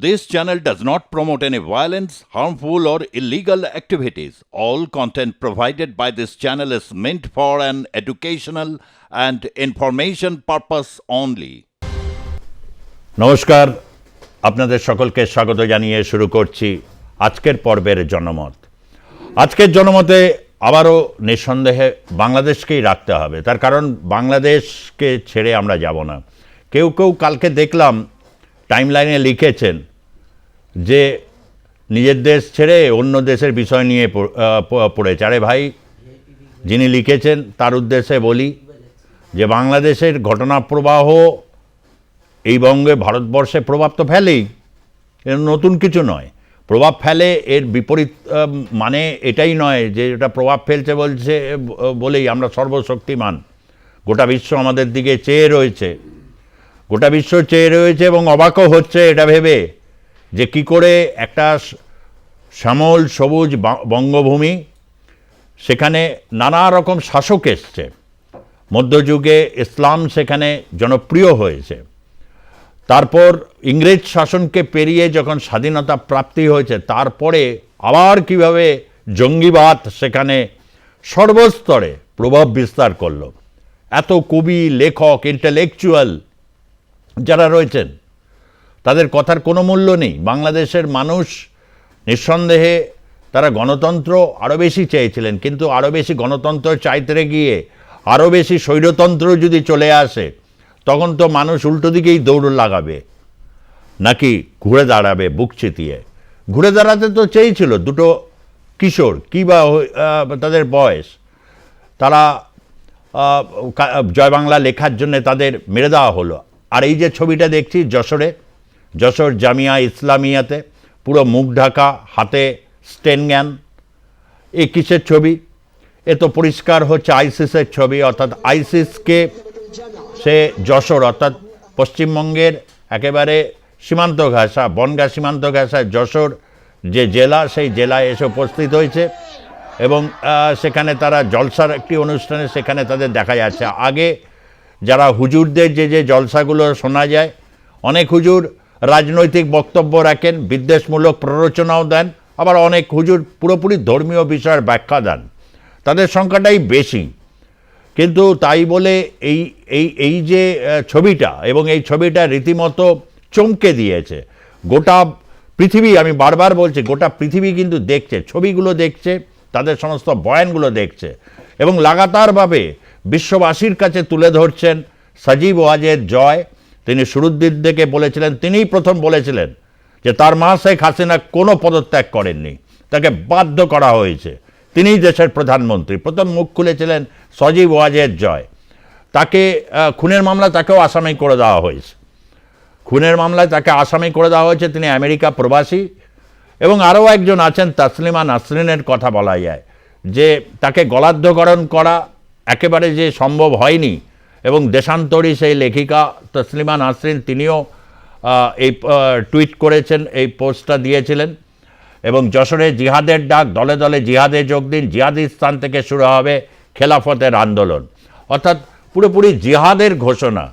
This channel does not promote any violence, harmful, or illegal activities. All content provided by this channel is meant for an educational and information purpose only. নমস্কার, আপনাদের সকলকে স্বাগত জানিয়ে শুরু করছি আজকের পর্বের জনমত। আজকের জনমতে আবারও নিঃসন্দেহে বাংলাদেশকেই রাখতে হবে, তার কারণ বাংলাদেশকে ছেড়ে আমরা যাব না। কেউ কেউ কালকে দেখলাম টাইমলাইনে লিখেছেন যে নিজের দেশ ছেড়ে অন্য দেশের বিষয় নিয়ে পড়েছে। আরে ভাই, যিনি লিখেছেন তার উদ্দেশ্যে বলি যে বাংলাদেশের ঘটনা প্রবাহ এই বঙ্গে ভারতবর্ষে প্রভাব তো ফেলেই, এর নতুন কিছু নয়। প্রভাব ফেলে, এর বিপরীত মানে এটাই নয় যে এটা প্রভাব ফেলছে বলছে বলেই আমরা সর্বশক্তিমান। গোটা বিশ্ব আমাদের দিকে চেয়ে রয়েছে, গোটা বিশ্ব চেয়ে রয়েছে এবং অবাকও হচ্ছে এটা ভেবে যে কি করে একটা শ্যামল সবুজ বঙ্গভূমি, সেখানে নানা রকম শাসক এসছে। মধ্যযুগে ইসলাম সেখানে জনপ্রিয় হয়েছে, তারপর ইংরেজ শাসনকে পেরিয়ে যখন স্বাধীনতা প্রাপ্তি হয়েছে, তারপরে আবার কিভাবে জঙ্গিবাদ সেখানে সর্বস্তরে প্রভাব বিস্তার করলো। এত কবি, লেখক, ইন্টেলেকচুয়াল যারা রয়েছেন তাদের কথার কোনো মূল্য নেই। বাংলাদেশের মানুষ নিঃসন্দেহে তারা গণতন্ত্র আরও বেশি চেয়েছিলেন, কিন্তু আরও বেশি গণতন্ত্র চাইতে গিয়ে আরও বেশি স্বৈরতন্ত্র যদি চলে আসে, তখন তো মানুষ উল্টো দিকেই দৌড় লাগাবে, নাকি ঘুরে দাঁড়াবে বুক চিতিয়ে। ঘুরে দাঁড়াতে তো চেয়েছিল দুটো কিশোর, কী বা তাদের বয়স, তারা জয় বাংলা লেখার জন্য তাদের মেরে দেওয়া হলো। আর এই যে ছবিটা দেখছি যশোর জামিয়া ইসলামিয়াতে, পুরো মুখ ঢাকা, হাতে স্টেন গ্যান, এই কিসের ছবি? এ তো পরিষ্কার হচ্ছে আইসিসের ছবি, অর্থাৎ আইসিসকে সে যশোর অর্থাৎ পশ্চিমবঙ্গের একেবারে সীমান্ত ঘেঁষা, বনগাঁ সীমান্ত ঘেঁষা যশোর যে জেলা, সেই জেলায় এসে উপস্থিত হয়েছে এবং সেখানে তারা জলসার একটি অনুষ্ঠানে সেখানে তাদের দেখা যাচ্ছে। আগে যারা হুজুরদের যে জলসাগুলো শোনা যায়, অনেক হুজুর রাজনৈতিক বক্তব্য রাখেন, বিদ্বেষমূলক প্ররোচনাও দেন, আবার অনেক হুজুর পুরোপুরি ধর্মীয় বিষয়ের ব্যাখ্যা দেন। তাদের সংখ্যাটাই বেশি, কিন্তু তাই বলে এই যে ছবিটা, এবং এই ছবিটা রীতিমতো চমকে দিয়েছে গোটা পৃথিবী। আমি বারবার বলছি, গোটা পৃথিবী কিন্তু দেখছে, ছবিগুলো দেখছে, তাদের সমস্ত বয়ানগুলো দেখছে এবং লাগাতারভাবে বিশ্ববাসীর কাছে তুলে ধরছেন সজীব ওয়াজেদ জয়। তিনি শুরুর দিক থেকে বলেছিলেন, তিনিই প্রথম বলেছিলেন যে তার মা শেখ হাসিনা কোনো পদত্যাগ করেননি, তাকে বাধ্য করা হয়েছে। তিনিই দেশের প্রধানমন্ত্রী, প্রথম মুখ খুলেছিলেন সজীব ওয়াজেদ জয়। তাকে খুনের মামলা তাকেও আসামি করে দেওয়া হয়েছে, খুনের মামলায় তাকে আসামি করে দেওয়া হয়েছে। তিনি আমেরিকা প্রবাসী। এবং আরও একজন আছেন, তাসলিমা নাসরিনের কথা বলা যায় যে তাকে গলাধ্যকরণ করা একেবারে যে সম্ভব হয়নি, এবং দেশান্তরী সেই লেখিকা তাসলিমা নাসরিন, তিনিও এই টুইট করেছেন, এই পোস্টটা দিয়েছিলেন। এবং যশোরে জিহাদের ডাক, দলে দলে জিহাদে যোগ দিন, জিহাদি স্থান থেকে শুরু হবে খেলাফতের আন্দোলন, অর্থাৎ পুরোপুরি জিহাদের ঘোষণা।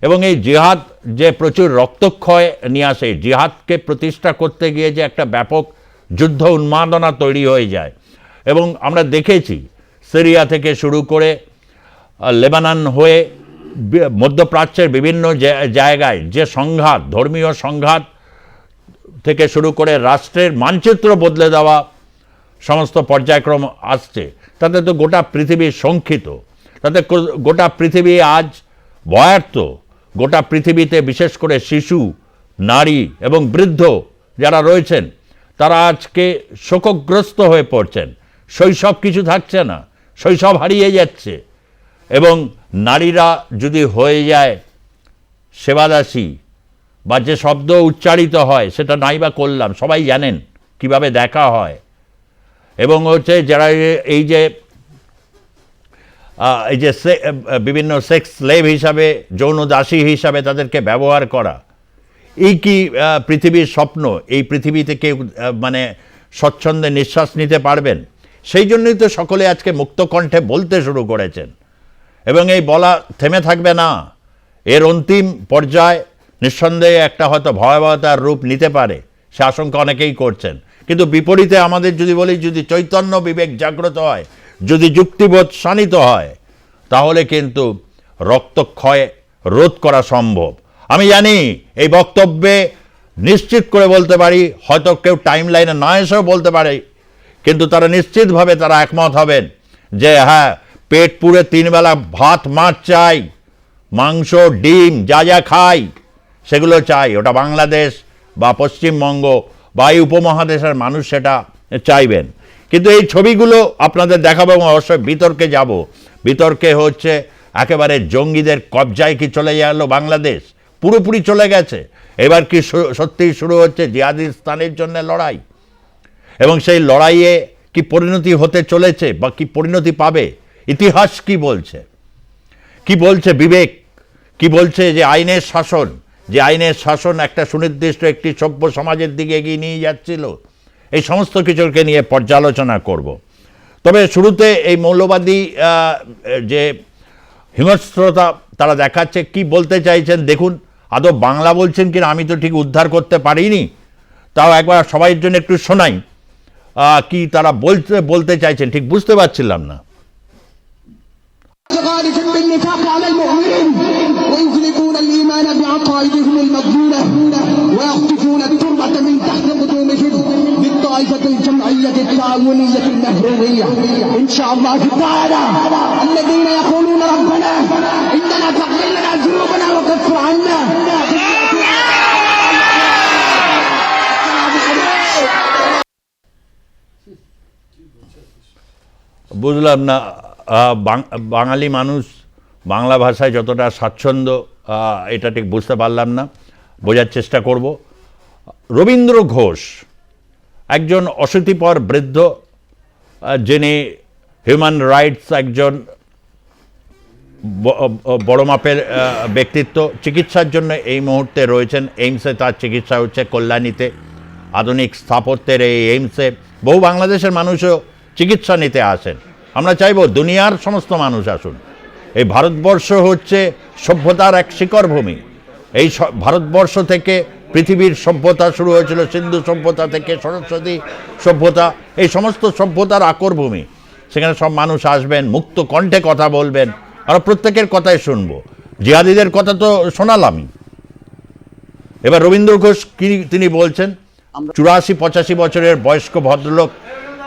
এবং এই জিহাদ যে প্রচুর রক্তক্ষয় নিয়ে আসে, জিহাদকে প্রতিষ্ঠা করতে গিয়ে যে একটা ব্যাপক যুদ্ধ উন্মাদনা তৈরি হয়ে যায়। এবং আমরা দেখেছি সিরিয়া থেকে শুরু করে লেবানন হয়ে মধ্যপ্রাচ্যের বিভিন্ন জায়গায় যে সংঘাত, ধর্মীয় সংঘাত থেকে শুরু করে রাষ্ট্রের মানচিত্র বদলে দেওয়া সমস্ত পর্যায়ক্রম আসছে, তাতে তো গোটা পৃথিবী শঙ্কিত, তাতে গোটা পৃথিবী আজ ভয়ার্ত। গোটা পৃথিবীতে বিশেষ করে শিশু, নারী এবং বৃদ্ধ যারা রয়েছেন, তারা আজকে শোকগ্রস্ত হয়ে পড়ছেন। শৈশব কিছু থাকছে না, শৈশব হারিয়ে যাচ্ছে। এবং নারীরা যদি হয়ে যায় সেবাদাসী, বা যে শব্দ উচ্চারিত হয় সেটা নাই বা করলাম, সবাই জানেন কিভাবে দেখা হয়। এবং হচ্ছে যারা এই যে বিভিন্ন সেক্স স্লেভ হিসাবে, যৌন দাসী হিসাবে তাদেরকে ব্যবহার করা, এই কি পৃথিবীর স্বপ্ন? এই পৃথিবীতে কেউ মানে স্বচ্ছন্দে নিঃশ্বাস নিতে পারবেন? সেই জন্যই তো সকলে আজকে মুক্ত কণ্ঠে বলতে শুরু করেছেন, এবং এই বলা থেমে থাকবে না। এর অন্তিম পর্যায় নিঃসন্দেহে একটা হয়তো ভয়াবহতার রূপ নিতে পারে, সে আশঙ্কা অনেকেই করছেন। কিন্তু বিপরীতে আমাদের যদি বলি, যদি চৈতন্য বিবেক জাগ্রত হয়, যদি যুক্তিবোধ শানিত হয়, তাহলে কিন্তু রক্তক্ষয় রোধ করা সম্ভব। আমি জানি এই বক্তব্যে নিশ্চিত করে বলতে পারি, হয়তো কেউ টাইম লাইনে না এসেও বলতে পারে, কিন্তু তারা নিশ্চিতভাবে তারা একমত হবেন যে হ্যাঁ, পেট পুরে 3 বেলা ভাত মাছ চাই, মাংস ডিম যা যা খাই সেগুলো চাই। ওটা বাংলাদেশ বা পশ্চিমবঙ্গ বা এই উপমহাদেশের মানুষ সেটা চাইবেন। কিন্তু এই ছবিগুলো আপনাদের দেখাবো এবং অবশ্যই বিতর্কে যাব। বিতর্কে হচ্ছে একেবারে জঙ্গিদের কবজায় কি চলে গেল বাংলাদেশ? পুরোপুরি চলে গেছে। এবার কি সত্যিই শুরু হচ্ছে জিহাদিস্তানের জন্য লড়াই? এবং সেই লড়াইয়ে কি পরিণতি হতে চলেছে বা কি পরিণতি পাবে? ইতিহাস কি বলছে? কি বলছে বিবেক? কি বলছে যে আইনের শাসন, যে আইনের শাসন একটা সুনির্দিষ্ট একটি সভ্য সমাজের দিকে এগিয়ে নিয়ে যাচ্ছিল? এই সমস্ত কিছুকে নিয়ে পর্যালোচনা করব। তবে শুরুতে এই মৌলবাদী যে হিংস্রতা তারা দেখাচ্ছে, কি বলতে চাইছেন দেখুন। আদৌ বাংলা বলছেন কিনা আমি তো ঠিক উদ্ধার করতে পারিনি, তাও একবার সবাইয়ের জন্য একটু শোনাই কি তারা বলতে চাইছেন, ঠিক বুঝতে পারছিলাম না। بالنفاق على المؤمنين ويخلقون الايمان بعقائدهم المضمونه ويخطفون التربه من تحت قدومهم بالطائفه الجمعيه التعاونيه المهرويه ان شاء الله تعالى الذين يقولون ربنا اننا تغفر لنا ذنوبنا وكفر عنا বুঝলাম না, বাঙালি মানুষ বাংলা ভাষায় যতটা স্বাচ্ছন্দ্য এটা ঠিক বুঝতে পারলাম না, বোঝার চেষ্টা করব। রবীন্দ্র ঘোষ একজন অশীতিপর বৃদ্ধ, যিনি হিউম্যান রাইটস একজন বড় মাপের ব্যক্তিত্ব। চিকিৎসার জন্য এই মুহূর্তে রয়েছেন এইমসে, তার চিকিৎসা হচ্ছে কল্যাণীতে। আধুনিক স্থাপত্যের এই এইমসে বহু বাংলাদেশের মানুষও চিকিৎসা নিতে আসেন। আমরা চাইব দুনিয়ার সমস্ত মানুষ আসুন। এই ভারতবর্ষ হচ্ছে সভ্যতার এক শিকড় ভূমি। এই ভারতবর্ষ থেকে পৃথিবীর সভ্যতা শুরু হয়েছিল, সিন্ধু সভ্যতা থেকে সরস্বতী সভ্যতা, এই সমস্ত সভ্যতার আকর ভূমি। সেখানে সব মানুষ আসবেন, মুক্ত কণ্ঠে কথা বলবেন, আর প্রত্যেকের কথাই শুনবো। জিহাদিদের কথা তো শোনালামই। এবার রবীন্দ্র ঘোষ তিনি বলছেন, 84-85 বছরের বয়স্ক ভদ্রলোক,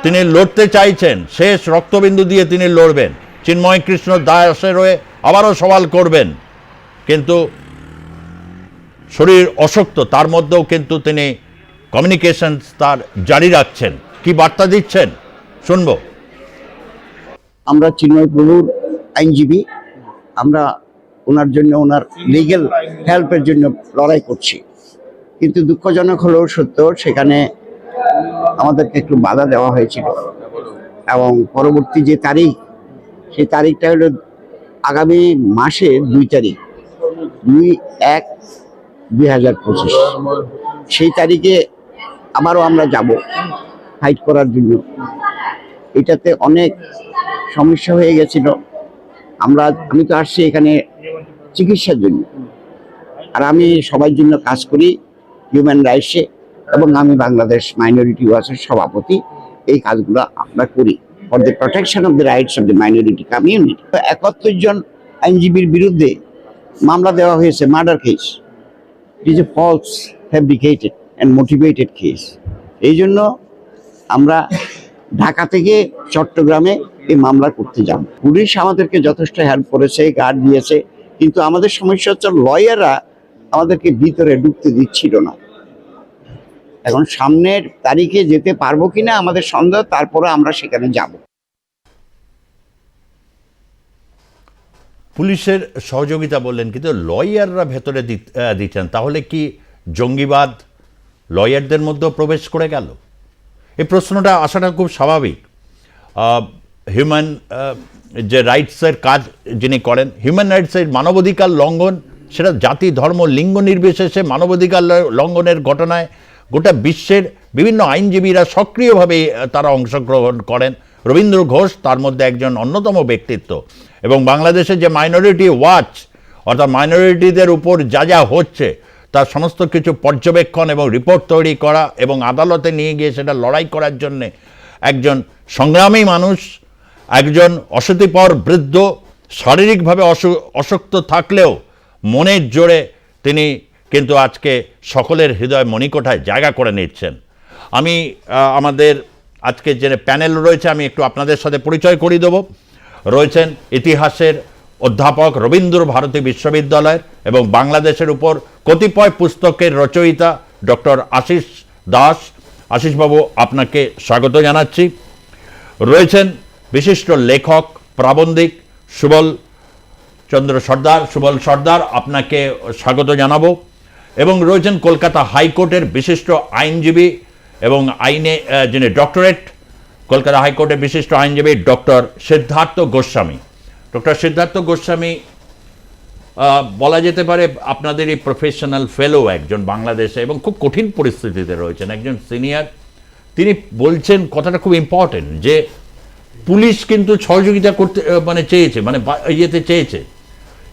তিনি লড়তে চাইছেন, শেষ রক্তবিন্দু দিয়ে তিনি লড়বেন, চিন্ময় কৃষ্ণ দাসের হয়ে আবারও সওয়াল করবেন। কিন্তু শরীর অশক্ত, তার মধ্যেও কিন্তু তিনি কমিউনিকেশন তার জারি রাখছেন। কি বার্তা দিচ্ছেন শুনবো। আমরা চিন্ময় প্রভুর আইনজীবী, আমরা ওনার জন্য, ওনার লিগ্যাল হেল্পের জন্য লড়াই করছি। কিন্তু দুঃখজনক হলেও সত্য, সেখানে আমাদেরকে একটু বাধা দেওয়া হয়েছিল এবং পরবর্তী যে তারিখ, সেই তারিখটা হলো আগামী মাসের 2 তারিখ, 2/1/2025। সেই তারিখে আবারও আমরা যাব ফাইট করার জন্য। এটাতে অনেক সমস্যা হয়ে গেছিল। আমি তো আসছি এখানে চিকিৎসার জন্য, আর আমি সবার জন্য কাজ করি হিউম্যান রাইটসে, এবং আমি বাংলাদেশ মাইনরিটি ওয়াচের সভাপতি। এই কাজগুলো আমরা করি for the protection of the rights of the minority community. 71 জন আইনজীবীর বিরুদ্ধে মামলা দেওয়া হয়েছে, murder case. It is a false, fabricated and motivated case. এই জন্য আমরা ঢাকা থেকে চট্টগ্রামে এই মামলা করতে যাব। পুলিশ আমাদেরকে যথেষ্ট হেল্প করেছে, গার্ড দিয়েছে, কিন্তু আমাদের সমস্যা হচ্ছে লয়াররা আমাদেরকে ভিতরে ঢুকতে দিচ্ছিল না। এখন সামনের তারিখে যেতে পারবো কিনা আমাদের সন্দেহ, তারপরে আমরা সেখানে যাব। পুলিশের সহযোগিতা বললেন, কিন্তু লয়াররা ভেতরে দিচ্ছেন, তাহলে কি জঙ্গিবাদ লয়ারদের মধ্যেও প্রবেশ করে গেল? এই প্রশ্নটা আসাটা খুব স্বাভাবিক। হিউম্যান যে রাইটসের কাজ যিনি করেন, হিউম্যান রাইটসের মানবাধিকার লঙ্ঘন, সেটা জাতি ধর্ম লিঙ্গ নির্বিশেষে মানবাধিকার লঙ্ঘনের ঘটনায় গোটা বিশ্বের বিভিন্ন আইনজীবীরা সক্রিয়ভাবে তারা অংশগ্রহণ করেন। রবীন্দ্র ঘোষ তার মধ্যে একজন অন্যতম ব্যক্তিত্ব। এবং বাংলাদেশে যে মাইনরিটি ওয়াচ, অর্থাৎ মাইনরিটিদের উপর যা যা হচ্ছে তার সমস্ত কিছু পর্যবেক্ষণ এবং রিপোর্ট তৈরি করা এবং আদালতে নিয়ে গিয়ে সেটা লড়াই করার জন্যে একজন সংগ্রামী মানুষ, একজন অশীতিপর বৃদ্ধ, শারীরিকভাবে অশক্ত থাকলেও মনের জোরে তিনি কিন্তু আজকে সকলের হৃদয় মণিকোঠায় জায়গা করে নিচ্ছেন। আমি আমাদের আজকে যে প্যানেল রয়েছে আমি একটু আপনাদের সাথে পরিচয় করিয়ে দেব। রয়েছেন ইতিহাসের অধ্যাপক রবীন্দ্র ভারতী বিশ্ববিদ্যালয়ের এবং বাংলাদেশের উপর কতিপয় পুস্তকের রচয়িতা ডক্টর আশিস দাস। আশিসবাবু, আপনাকে স্বাগত জানাচ্ছি। রয়েছেন বিশিষ্ট লেখক, প্রাবন্ধিক সুবল সর্দার, আপনাকে স্বাগত জানাবো। এবং রয়েছেন কলকাতা হাইকোর্টের বিশিষ্ট আইনজীবী এবং আইনে যিনি ডক্টরেট, কলকাতা হাইকোর্টের বিশিষ্ট আইনজীবী ডক্টর সিদ্ধার্থ গোস্বামী। ডক্টর সিদ্ধার্থ গোস্বামী বলা যেতে পারে আপনাদেরই প্রফেশনাল ফেলো একজন বাংলাদেশে, এবং খুব কঠিন পরিস্থিতিতে রয়েছেন, একজন সিনিয়র। তিনি বলছেন কথাটা খুব ইম্পর্টেন্ট, যে পুলিশ কিন্তু সহযোগিতা করতে চেয়েছে,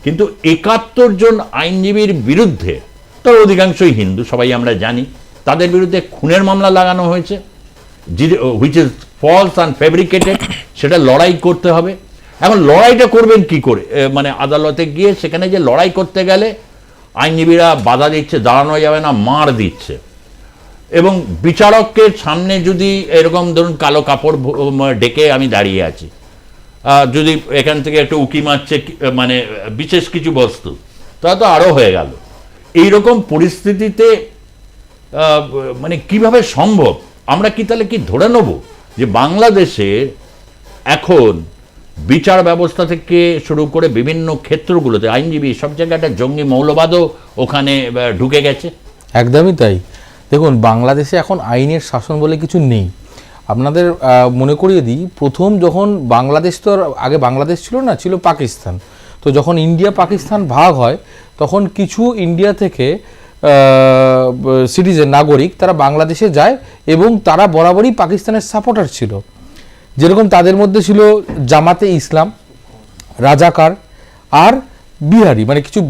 কিন্তু 71 জন আইনজীবীর বিরুদ্ধে, তার অধিকাংশই হিন্দু, সবাই আমরা জানি, তাদের বিরুদ্ধে খুনের মামলা লাগানো হয়েছে, which is false and fabricated. সেটা লড়াই করতে হবে। এখন লড়াইটা করবেন কি করে? আদালতে গিয়ে সেখানে যে লড়াই করতে গেলে আইনজীবীরা বাধা দিচ্ছে, দাঁড়ানো যাবে না, মার দিচ্ছে। এবং বিচারকের সামনে যদি এরকম ধরুন কালো কাপড় ডেকে আমি দাঁড়িয়ে আছি, যদি এখান থেকে একটু উকি মারছে বিশেষ কিছু বস্তু, তা তো আরও হয়ে গেল। এইরকম পরিস্থিতিতে কিভাবে সম্ভব? আমরা কি তাহলে কি ধরে নেব যে বাংলাদেশের এখন বিচার ব্যবস্থা থেকে শুরু করে বিভিন্ন ক্ষেত্রগুলোতে আইনজীবী সব জায়গায় একটা জঙ্গি মৌলবাদও ওখানে ঢুকে গেছে? একদমই তাই। দেখুন, বাংলাদেশে এখন আইনের শাসন বলে কিছু নেই। আপনাদের মনে করিয়ে দিই, প্রথম যখন বাংলাদেশ, তো আগে বাংলাদেশ ছিল না, ছিল পাকিস্তান। তো যখন ইন্ডিয়া পাকিস্তান ভাগ হয়, তখন কিছু ইন্ডিয়া থেকে সিটিজেন, নাগরিক, তারা বাংলাদেশে যায় এবং তারা বরাবরই পাকিস্তানের সাপোর্টার ছিল। যেরকম তাদের মধ্যে ছিল জামাতে ইসলাম, রাজাকার আর বিহারি, কিছু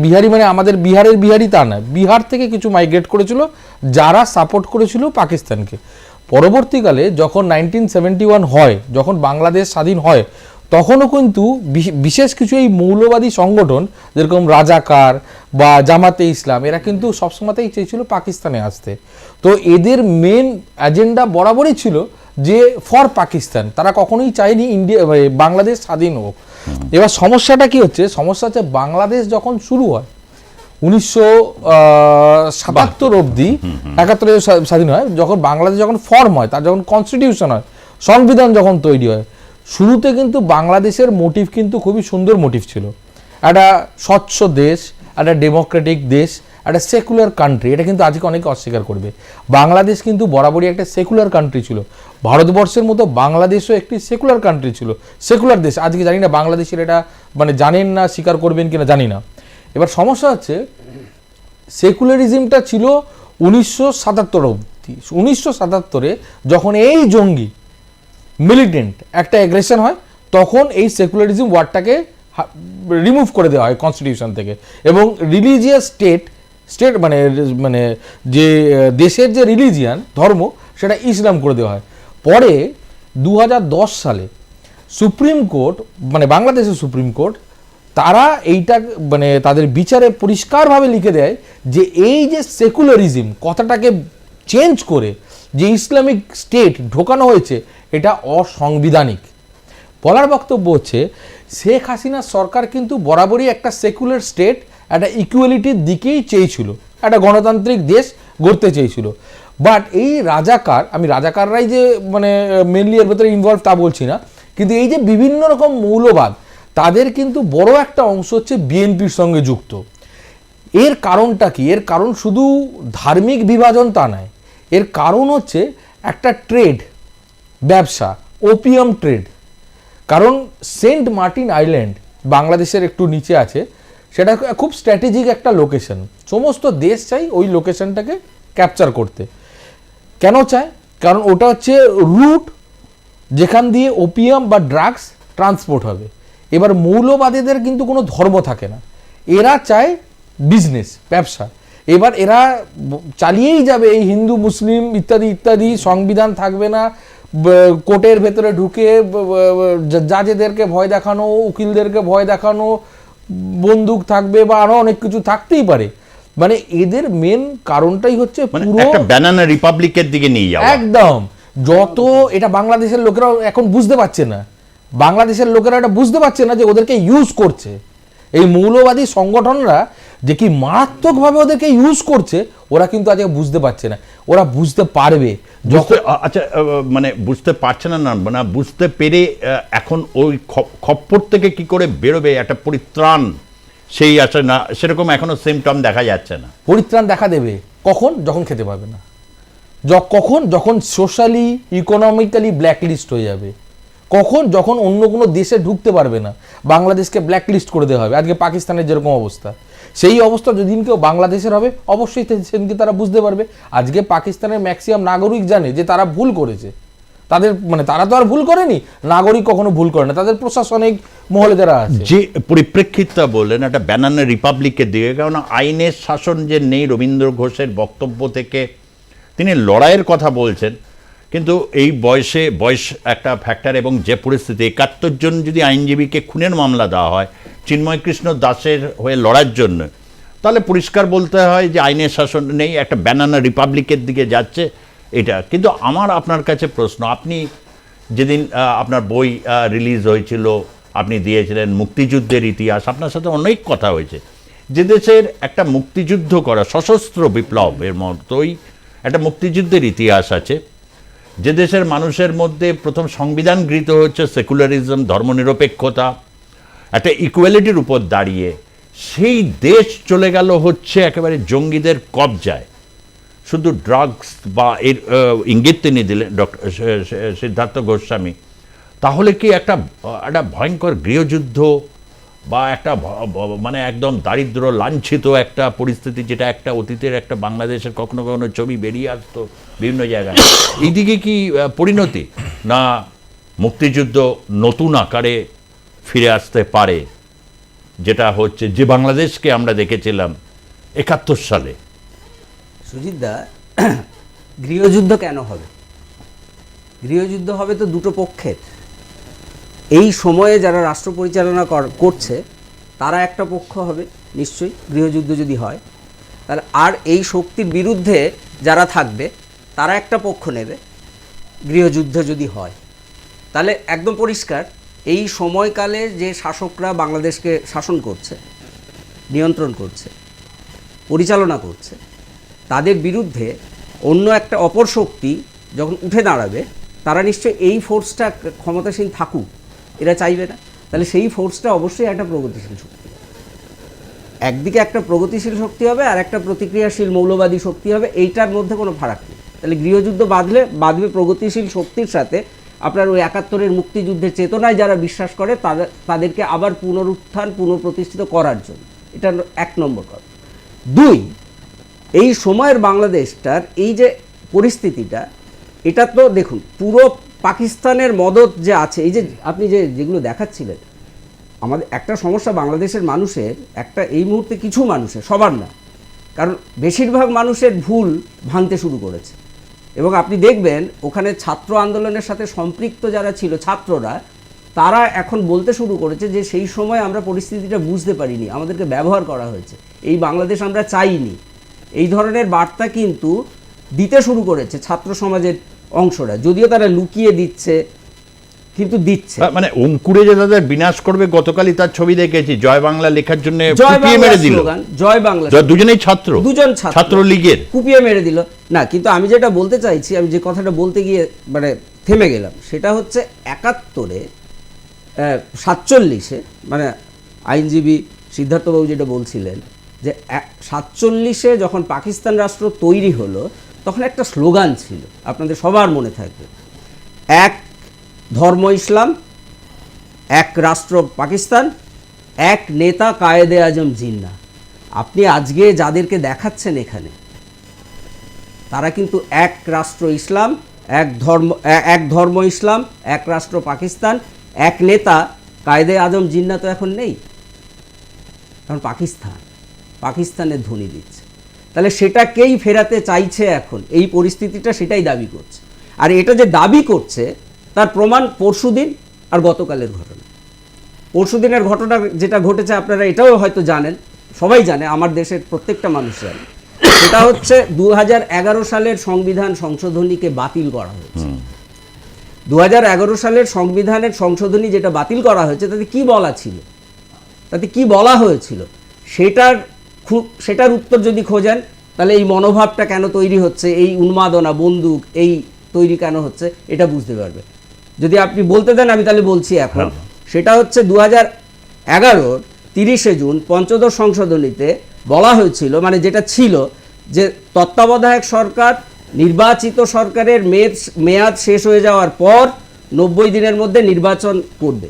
বিহারি আমাদের বিহারের বিহারি তা না, বিহার থেকে কিছু মাইগ্রেট করেছিল যারা সাপোর্ট করেছিল পাকিস্তানকে। পরবর্তীকালে যখন 1971 হয়, যখন বাংলাদেশ স্বাধীন হয়, তখনও কিন্তু বিশেষ কিছু এই মৌলবাদী সংগঠন যেরকম রাজাকার বা জামাতে ইসলাম, এরা কিন্তু সবসময়তেই চেয়েছিল পাকিস্তানে আসতে। তো এদের মেন এজেন্ডা বরাবরই ছিল যে ফর পাকিস্তান, তারা কখনোই চায়নি বাংলাদেশ স্বাধীন হোক। এবার সমস্যাটা কি হচ্ছে? সমস্যা হচ্ছে বাংলাদেশ যখন শুরু হয় 1977 অবধি, 71 স্বাধীন হয়, যখন বাংলাদেশ যখন ফর্ম হয়, তার যখন কনস্টিটিউশন হয়, সংবিধান যখন তৈরি হয়, শুরুতে কিন্তু বাংলাদেশের মোটিভ কিন্তু খুবই সুন্দর মোটিভ ছিল। একটা স্বচ্ছ দেশ, একটা ডেমোক্রেটিক দেশ, একটা সেকুলার কান্ট্রি। এটা কিন্তু আজকে অনেকে অস্বীকার করবে। বাংলাদেশ কিন্তু বরাবরই একটা সেকুলার কান্ট্রি ছিল। ভারতবর্ষের মতো বাংলাদেশও একটি সেকুলার কান্ট্রি ছিল, সেকুলার দেশ। আজকে জানি না বাংলাদেশের এটা জানেন না, স্বীকার করবেন কিনা জানি না। এবার সমস্যা হচ্ছে সেকুলারিজমটা ছিল 1977 অবধি। 1977-এ যখন এই জঙ্গি মিলিটেন্ট একটা অ্যাগ্রেশন হয়, তখন এই সেকুলারিজম ওয়ার্ডটাকে রিমুভ করে দেওয়া হয় কনস্টিটিউশন থেকে, এবং রিলিজিয়াস স্টেট যে দেশের যে রিলিজিয়ান ধর্ম, সেটা ইসলাম করে দেওয়া হয়। পরে 2010 সালে সুপ্রিম কোর্ট, বাংলাদেশের সুপ্রিম কোর্ট, তারা এইটা তাদের বিচারে পরিষ্কারভাবে লিখে দেয় যে এই যে সেকুলারিজম কথাটাকে চেঞ্জ করে যে ইসলামিক স্টেট ঢোকানো হয়েছে, এটা অসাংবিধানিক। বলার বক্তব্য হচ্ছে শেখ হাসিনার সরকার কিন্তু বরাবরই একটা সেকুলার স্টেট, একটা ইকুয়ালিটির দিকেই চেয়েছিল, একটা গণতান্ত্রিক দেশ গড়তে চেয়েছিল। বাট এই রাজাকার, আমি রাজাকাররাই যে মেনলি এর ভেতরে ইনভলভ তা বলছি না, কিন্তু এই যে বিভিন্ন রকম মৌলবাদ, তাদের কিন্তু বড় একটা অংশ হচ্ছে বিএনপির সঙ্গে যুক্ত। এর কারণটা কি? এর কারণ শুধু ধার্মিক বিভাজন তা নয়, এর কারণ হচ্ছে একটা ট্রেড, ব্যবসা, ওপিয়াম ট্রেড। কারণ সেন্ট মার্টিন আইল্যান্ড বাংলাদেশের একটু নিচে আছে, সেটা খুব স্ট্র্যাটেজিক একটা লোকেশন। সমস্ত দেশ চাই ওই লোকেশনটাকে ক্যাপচার করতে। কেন চায়? কারণ ওটা হচ্ছে রুট যেখান দিয়ে ওপিয়াম বা ড্রাগস ট্রান্সপোর্ট হবে। এবার মৌলবাদীদের কিন্তু কোনো ধর্ম থাকে না, এরা চায় বিজনেস, ব্যবসা। এবার এরা চালিয়েই যাবে এই হিন্দু মুসলিম ইত্যাদি ইত্যাদি, সংবিধান থাকবে না, কোর্টের ভেতরে ঢুকে জাজেদেরকে ভয় দেখানো, উকিলদেরকে ভয় দেখানো, বন্দুক থাকবে বা আরো অনেক কিছু থাকতেই পারে। মানে এদের মেন কারণটাই হচ্ছে মানে পুরো একটা ব্যানানা রিপাবলিকের দিকে নিয়ে যাওয়া। একদম। যত এটা বাংলাদেশের লোকেরা এখন বুঝতে পারছে না, বাংলাদেশের লোকেরা এটা বুঝতে পারছে না যে ওদেরকে ইউজ করছে এই মৌলবাদী সংগঠনরা, যে কি মারাত্মকভাবে ওদেরকে ইউজ করছে, ওরা কিন্তু আজকে বুঝতে পারছে না। ওরা বুঝতে পারবে আচ্ছা, মানে বুঝতে পারছে না, না বুঝতে পেরে এখন ওই খপ্পর থেকে কি করে বেরোবে, একটা পরিত্রাণ সেই আসে না, সেরকম এখনো সিমটম দেখা যাচ্ছে না। পরিত্রাণ দেখা দেবে কখন? যখন খেতে পারবে না, কখন? যখন সোশ্যালি ইকোনমিক্যালি ব্ল্যাকলিস্ট হয়ে যাবে, কখন? যখন অন্য কোনো দেশে ঢুকতে পারবে না, বাংলাদেশকে ব্ল্যাকলিস্ট করে দেওয়া হবে। আজকে পাকিস্তানের যেরকম অবস্থা, সেই অবস্থা যদি কেউ বাংলাদেশের হবে, অবশ্যই সেদিনকে তারা বুঝতে পারবে। আজকে পাকিস্তানের ম্যাক্সিমাম নাগরিক জানে যে তারা ভুল করেছে। তাদের মানে তারা তো আর ভুল করেনি, নাগরিক কখনো ভুল করে না, তাদের প্রশাসনিক মহলে যারা আছে। যে পরিপ্রেক্ষিতটা বললেন একটা ব্যানানা রিপাবলিকের দিকে, কারণ আইনের শাসন যে নেই, রবীন্দ্র ঘোষের বক্তব্য থেকে তিনি লড়াইয়ের কথা বলছেন, কিন্তু এই বয়স একটা ফ্যাক্টর, এবং যে পরিস্থিতি 71 জন যদি আইনজীবীকে খুনের মামলা দেওয়া হয় চিন্ময় কৃষ্ণ দাসের হয়ে লড়ার জন্য, তাহলে পরিষ্কার বলতে হয় যে আইনের শাসন নেই, একটা ব্যানানা রিপাবলিকের দিকে যাচ্ছে এটা। কিন্তু আমার আপনার কাছে প্রশ্ন, আপনি যেদিন আপনার বই রিলিজ হয়েছিল, আপনি দিয়েছিলেন মুক্তিযুদ্ধের ইতিহাস, আপনার সাথে অনেক কথা হয়েছে। যে দেশের একটা মুক্তিযুদ্ধ করা সশস্ত্র বিপ্লবের মতোই একটা মুক্তিযুদ্ধের ইতিহাস আছে, যে দেশের মানুষের মধ্যে প্রথম সংবিধান গৃহীত হচ্ছে সেকুলারিজম, ধর্মনিরপেক্ষতা, একটা ইকুয়ালিটির উপর দাঁড়িয়ে, সেই দেশ চলে গেল হচ্ছে একেবারে জঙ্গিদের কবজায়। শুধু ড্রাগস বা এর ইঙ্গিত তিনি দিলেন ডক্টর সিদ্ধার্থ গোস্বামী। তাহলে কি একটা ভয়ঙ্কর গৃহযুদ্ধ বা একটা মানে একদম দারিদ্র লাঞ্ছিত একটা পরিস্থিতি, যেটা একটা অতীতের একটা বাংলাদেশের কখনো কখনো ছবি বেরিয়ে আসতো বিভিন্ন জায়গায়, এইদিকে কি পরিণতি, না মুক্তিযুদ্ধ নতুন আকারে ফিরে আসতে পারে, যেটা হচ্ছে যে বাংলাদেশকে আমরা দেখেছিলাম 71 সালে? সুজিতদা, গৃহযুদ্ধ কেন হবে? গৃহযুদ্ধ হবে তো দুটো পক্ষের। এই সময়ে যারা রাষ্ট্র পরিচালনা করছে তারা একটা পক্ষ হবে নিশ্চয়ই, গৃহযুদ্ধ যদি হয়। তাহলে আর এই শক্তির বিরুদ্ধে যারা থাকবে তারা একটা পক্ষ নেবে গৃহযুদ্ধ যদি হয়। তাহলে একদম পরিষ্কার, এই সময়কালে যে শাসকরা বাংলাদেশকে শাসন করছে, নিয়ন্ত্রণ করছে, পরিচালনা করছে, তাদের বিরুদ্ধে অন্য একটা অপর শক্তি যখন উঠে দাঁড়াবে, তারা নিশ্চয়ই এই ফোর্সটা ক্ষমতাসীন থাকুক এরা চাইবে না। তাহলে সেই ফোর্সটা অবশ্যই একটা প্রগতিশীল শক্তি, একদিকে একটা প্রগতিশীল শক্তি হবে আর একটা প্রতিক্রিয়াশীল মৌলবাদী শক্তি হবে, এইটার মধ্যে কোনো ফারাক নেই। তাহলে গৃহযুদ্ধ বাঁধবে প্রগতিশীল শক্তির সাথে। আপনার ওই 71-এর মুক্তিযুদ্ধের চেতনায় যারা বিশ্বাস করে তাদেরকে আবার পুনঃপ্রতিষ্ঠিত করার জন্য, এটা 1 নম্বর কথা। 2, এই সময়ের বাংলাদেশটার এই যে পরিস্থিতিটা, এটা তো দেখুন পুরো পাকিস্তানের মদত যে আছে, এই যে আপনি যেগুলো দেখাচ্ছিলেন, আমাদের একটা সমস্যা বাংলাদেশের মানুষের, একটা এই মুহূর্তে কিছু মানুষের, সবার না, কারণ বেশিরভাগ মানুষের ভুল ভাঙতে শুরু করেছে। এবং আপনি দেখবেন ওখানে ছাত্র আন্দোলনের সাথে সম্পৃক্ত যারা ছিল ছাত্ররা, তারা এখন বলতে শুরু করেছে যে সেই সময় আমরা পরিস্থিতিটা বুঝতে পারিনি, আমাদেরকে ব্যবহার করা হয়েছে, এই বাংলাদেশ আমরা চাইনি। এই ধরনের বার্তা কিন্তু দিতে শুরু করেছে ছাত্র সমাজের অংশরা, যদিও তারা লুকিয়ে দিচ্ছে, কিন্তু দিচ্ছে। মানে অঙ্কুরে যে তাদের বিনাশ করবে, গতকালই তার ছবি দেখেছি, জয় বাংলা লেখার জন্য জয় কুপিয়ে মেরে দিল। জয় বাংলা, দুজনেই দুজন ছাত্র লীগের, কুপিয়ে মেরে দিল না। কিন্তু আমি যেটা বলতে চাইছি, আমি যে কথাটা বলতে গিয়ে মানে থেমে গেলাম, সেটা হচ্ছে 71-এ 47-এ মানে আইনজীবী সিদ্ধার্থবাবু যেটা বলছিলেন যে 47-এ যখন পাকিস্তান রাষ্ট্র তৈরি হলো, তখন একটা স্লোগান ছিল, আপনাদের সবার মনে থাকবে, এক ধর্ম ইসলাম, এক রাষ্ট্র পাকিস্তান, এক নেতা কায়েদে আজম জিন্নাহ। আপনি আজকে যাদেরকে দেখাচ্ছেন এখানে, তারা কিন্তু এক রাষ্ট্র ইসলাম, এক ধর্ম ইসলাম, এক রাষ্ট্র পাকিস্তান, এক নেতা কায়েদে আজম জিন্নাহ তো এখন নেই, কারণ পাকিস্তানের ধ্বনি দিচ্ছে। তাহলে সেটাকেই ফেরাতে চাইছে এখন, এই পরিস্থিতিটা সেটাই দাবি করছে। আর এটা যে দাবি করছে তার প্রমাণ পরশুদিন আর গতকালের ঘটনা। পরশুদিনের ঘটনা যেটা ঘটেছে আপনারা এটাও হয়তো জানেন, সবাই জানে, আমার দেশের প্রত্যেকটা মানুষ জানে। সেটা হচ্ছে 2011 সালের সংবিধান সংশোধনীকে বাতিল করা হয়েছে। 2011 সালের সংবিধানের সংশোধনী যেটা বাতিল করা হয়েছে তাতে কি বলা ছিল, তাতে কি বলা হয়েছিল, সেটার উত্তর যদি খোঁজেন তাহলে এই মনোভাবটা কেন তৈরি হচ্ছে, এই উন্মাদনা, বন্দুক এই তৈরি কেন হচ্ছে, এটা বুঝতে পারবে। যদি আপনি বলতে দেন আমি তাহলে বলছি এখন। সেটা হচ্ছে 2011 30শে জুন পঞ্চদশ সংশোধনীতে বলা হয়েছিল, মানে যেটা ছিল যে তত্ত্বাবধায়ক সরকার নির্বাচিত সরকারের মেয়াদ শেষ হয়ে যাওয়ার পর 90 দিনের মধ্যে নির্বাচন করবে।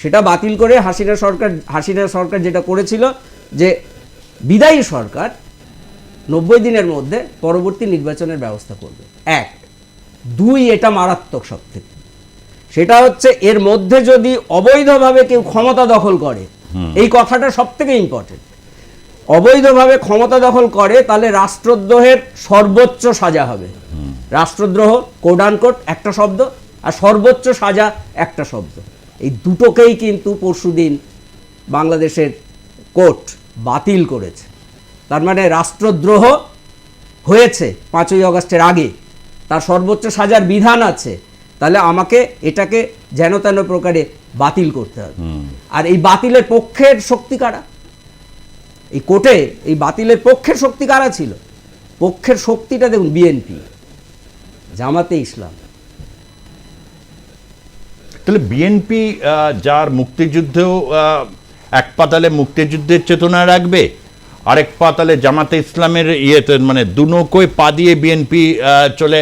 সেটা বাতিল করে হাসিনা সরকার যেটা করেছিল যে বিদায়ী সরকার 90 দিনের মধ্যে পরবর্তী নির্বাচনের ব্যবস্থা করবে। 1 2 এটা মারাত্মক সবথেকে। সেটা হচ্ছে এর মধ্যে যদি অবৈধভাবে কেউ ক্ষমতা দখল করে, এই কথাটা সবথেকে ইম্পর্টেন্ট, অবৈধভাবে ক্ষমতা দখল করে তাহলে রাষ্ট্রদ্রোহের সর্বোচ্চ সাজা হবে। রাষ্ট্রদ্রোহ কোড আনকোড একটা শব্দ, আর সর্বোচ্চ সাজা একটা শব্দ। এই দুটোকেই কিন্তু পরশুদিন বাংলাদেশের কোর্ট বাতিল করেছে। তার মানে রাষ্ট্রদ্রোহ হয়েছে 5ই আগস্টের আগে, তার সর্বোচ্চ সাজার বিধান আছে, তাহলে আমাকে এটাকে যেন তেন প্রকারে বাতিল করতে হবে। আর এই বাতিলের পক্ষের শক্তি কারা? এই কোর্টে এই বাতিলের পক্ষের শক্তি কারা ছিল? পক্ষের শক্তিটা দেখুন, বিএনপি, জামাতে ইসলাম। তাহলে বিএনপি যার মুক্তিযুদ্ধেও এক পাতালে মুক্তিযুদ্ধের চেতনা রাখবে, আরেক পাতালে জামাতে ইসলামের ইয়েতে, মানে দুনৌকোয় পা দিয়ে বিএনপি চলে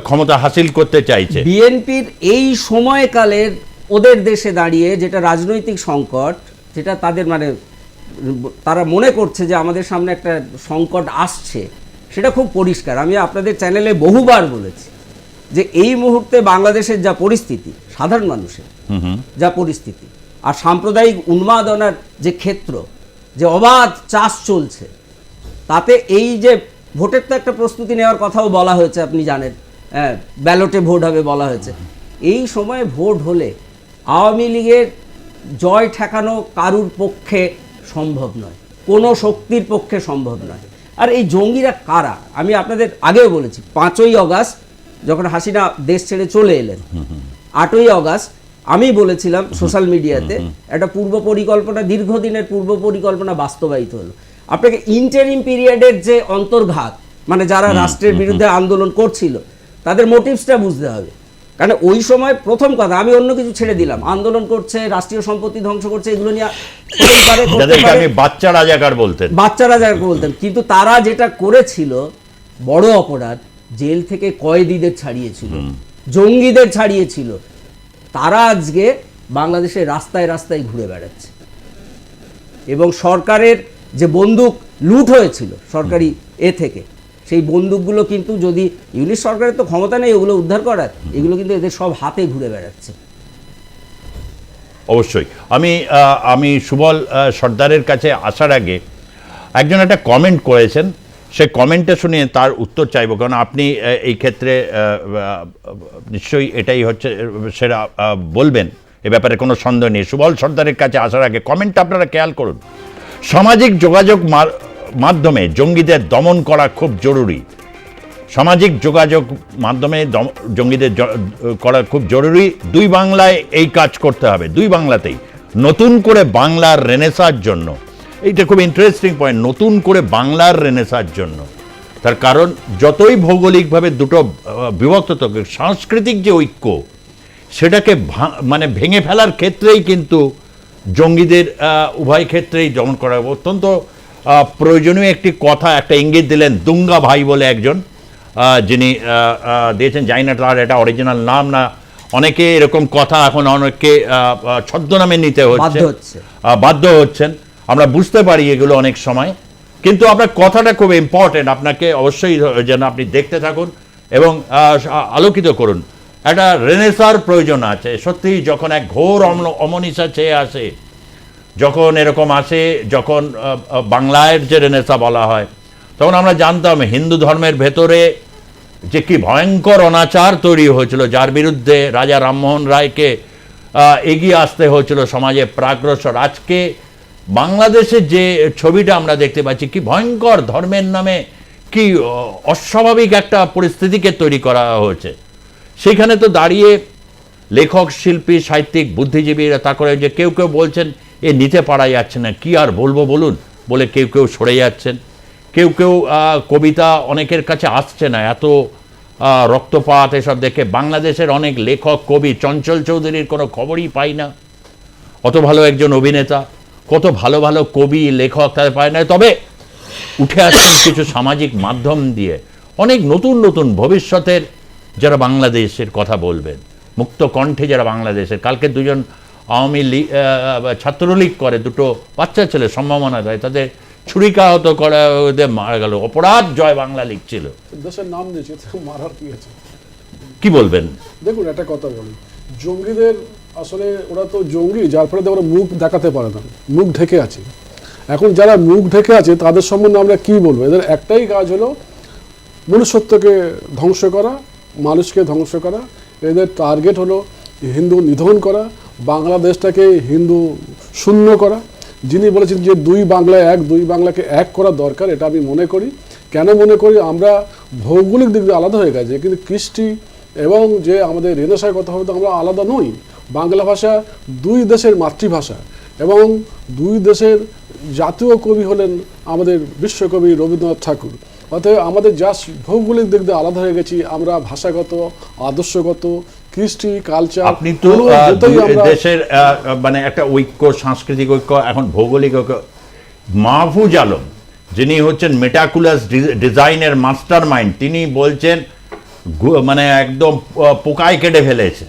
ক্ষমতা হাসিল করতে চাইছে। বিএনপির এই সময়কালের ওদের দেশে দাঁড়িয়ে যেটা রাজনৈতিক সংকট, যেটা তাদের মানে তারা মনে করছে যে আমাদের সামনে একটা সংকট আসছে, সেটা খুব পরিষ্কার। আমি আপনাদের চ্যানেলে বহুবার বলেছি যে এই মুহূর্তে বাংলাদেশের যা পরিস্থিতি, সাধারণ মানুষের যা পরিস্থিতি, আর সাম্প্রদায়িক উন্মাদনার যে ক্ষেত্র, যে অবাধ চাষ চলছে, তাতে এই যে ভোটের তো একটা প্রস্তুতি নেওয়ার কথাও বলা হয়েছে, আপনি জানেন, ব্যালটে ভোট হবে বলা হয়েছে। এই সময়ে ভোট হলে আওয়ামী লীগের জয় ঠেকানো কারুর পক্ষে সম্ভব নয়, কোনো শক্তির পক্ষে সম্ভব নয়। আর এই জঙ্গিরা কারা? আমি আপনাদের আগেও বলেছি, 5ই আগস্ট যখন হাসিনা দেশ ছেড়ে চলে এলেন, 8ই আগস্ট আমি বলেছিলাম সোশ্যাল মিডিয়াতে একটা পূর্ব পরিকল্পনা, দীর্ঘদিনের পূর্ব পরিকল্পনা বাস্তবায়িত হলো। আপনাকে ইন্টারিম পিরিয়ডের যে অন্তর্ঘাত, মানে যারা রাষ্ট্রের বিরুদ্ধে আন্দোলন করছিল তাদের মোটিভসটা বুঝতে হবে। কারণ ওই সময় প্রথম কথা, আমি অন্য কিছু ছেড়ে দিলাম, আন্দোলন করছে, রাষ্ট্রীয় সম্পত্তি ধ্বংস করছে, এগুলো নিয়ে বাচ্চা রাজাকার বলতেন, কিন্তু তারা যেটা করেছিল বড় অপরাধ, জেল থেকে কয়েদিদের ছাড়িয়েছিল, জঙ্গিদের ছাড়িয়েছিল। তারা আজকে বাংলাদেশের রাস্তায় রাস্তায় ঘুরে বেড়াচ্ছে, এবং সরকারের যে বন্দুক লুট হয়েছিল সরকারি থেকে, সেই বন্দুকগুলো কিন্তু, যদি ইউনিট সরকারের তো ক্ষমতা নেই ওগুলো উদ্ধার করার, এগুলো কিন্তু এদের সব হাতে ঘুরে বেড়াচ্ছে। অবশ্যই। আমি সুবল সর্দারের কাছে আসার আগে একজন একটা কমেন্ট করেছেন, সেই কমেন্টটা শুনে তার উত্তর চাইব, কারণ আপনি এই ক্ষেত্রে নিশ্চয়ই এটাই হচ্ছে সেটা বলবেন, এ ব্যাপারে কোনো সন্দেহ নেই। সুবল সর্দারের কাছে আসার আগে কমেন্টটা আপনারা খেয়াল করুন। সামাজিক যোগাযোগ মাধ্যমে জঙ্গিদের দমন করা খুব জরুরি। সামাজিক যোগাযোগ মাধ্যমে জঙ্গিদের করা খুব জরুরি। 2 বাংলায় এই কাজ করতে হবে, 2 বাংলাতেই। নতুন করে বাংলার রেনেসার জন্য, এইটা খুব ইন্টারেস্টিং পয়েন্ট, নতুন করে বাংলার রেনেসার জন্য। তার কারণ যতই ভৌগোলিকভাবে দুটো বিভক্ত থাকে, সাংস্কৃতিক যে ঐক্য, সেটাকে মানে ভেঙে ফেলার ক্ষেত্রেই কিন্তু জঙ্গিদের উভয় ক্ষেত্রেই দমন করা হবে। অত্যন্ত প্রয়োজনীয় একটি কথা, একটা ইঙ্গিত দিলেন দুঙ্গা ভাই বলে একজন, যিনি দিয়েছেন, জানি না তার এটা অরিজিনাল নাম না, অনেকে এরকম কথা এখন অনেককে ছদ্মনামে নিতে বাধ্য হচ্ছেন। আমরা বুঝতে পারি এগুলো অনেক সময়, কিন্তু আপনার কথাটা খুব ইম্পর্টেন্ট। আপনাকে অবশ্যই যেন আপনি দেখতে থাকুন এবং আলোকিত করুন। একটা রেনেসার প্রয়োজন আছে সত্যি। যখন এক ঘোর অমনিশা চেয়ে আসে, যখন এরকম আসে, যখন বাংলায় যে রেনেসা বলা হয়, তখন আমরা জানতাম হিন্দু ধর্মের ভেতরে যে কি ভয়ঙ্কর অনাচার তৈরি হয়েছিল, যার বিরুদ্ধে রাজা রামমোহন রায়কে এগিয়ে আসতে হয়েছিল সমাজে প্রাগ্রসর। আজকে বাংলাদেশের যে ছবিটা আমরা দেখতে পাচ্ছি, কি ভয়ঙ্কর ধর্মের নামে কি অস্বাভাবিক একটা পরিস্থিতিকে তৈরি করা হয়েছে। সেখানে তো দাঁড়িয়ে লেখক, শিল্পী, সাহিত্যিক, বুদ্ধিজীবীরা তা করে যে কেউ কেউ বলছেন এ নিতে পারা যাচ্ছে না, কি আর বলবো বলুন বলে কেউ কেউ সরে যাচ্ছেন। কেউ কেউ কবিতা অনেকের কাছে আসছে না, এত রক্তপাত এসব দেখে। বাংলাদেশের অনেক লেখক, কবি, চঞ্চল চৌধুরীর কোনো খবরই পাই না। অত ভালো একজন অভিনেতা, কত ভালো ভালো কবি, লেখক তাদের পায় না। তবে উঠে আসছেন কিছু সামাজিক মাধ্যম দিয়ে অনেক নতুন নতুন ভবিষ্যতের যারা বাংলাদেশের কথা বলবেন, মুক্ত কণ্ঠে যারা বাংলাদেশের। কালকে দুজন আওয়ামী লীগ ছাত্রলীগ করে দুটো বাচ্চা ছেলে সম্ভাবনা দেয়, তাদের ছুরিকাহত করা, ওদের মারা গেল। অপরাধ জয় বাংলা লিখছিল। দেশের নাম দিয়েছে, মারার কি আছে? কি বলবেন? দেখুন, একটা কথা বলি, জঙ্গিদের আসলে ওরা তো জঙ্গি, যার ফলে ওরা মুখ দেখাতে পারে না, মুখ ঢেকে আছে। এখন যারা মুখ ঢেকে আছে তাদের সম্বন্ধে আমরা কি বলবো? এদের একটাই কাজ হলো মনুষ্যত্বকে ধ্বংস করা, মানুষকে ধ্বংস করা। এদের টার্গেট হলো হিন্দু নিধন করা, বাংলাদেশটাকে হিন্দু শূন্য করা। যিনি বলেছেন যে দুই বাংলায় এক, দুই বাংলাকে এক করা দরকার, এটা আমি মনে করি। কেন মনে করি? আমরা ভৌগোলিক দিক দিয়ে আলাদা হয়ে গেছে, কিন্তু কৃষ্টি এবং যে আমাদের রেনেসাঁর কথা হবে, তো আমরা আলাদা নই। বাংলা ভাষা দুই দেশের মাতৃভাষা এবং দুই দেশের জাতীয় কবি হলেন আমাদের বিশ্বকবি রবীন্দ্রনাথ ঠাকুর। অতএব আমাদের জাস্ট ভৌগোলিক দিক দিয়ে আলাদা হয়ে গেছি আমরা, ভাষাগত, আদর্শগত, কৃষ্টি, কালচার। আপনি তো দেশের মানে একটা ঐক্য, সাংস্কৃতিক ঐক্য, এখন ভৌগোলিক ঐক্য। মাহফুজ আলম, যিনি হচ্ছেন মেটাকুলাস ডিজাইনের মাস্টার মাইন্ড, তিনি বলছেন মানে একদম পোকায় কেটে ফেলেছে,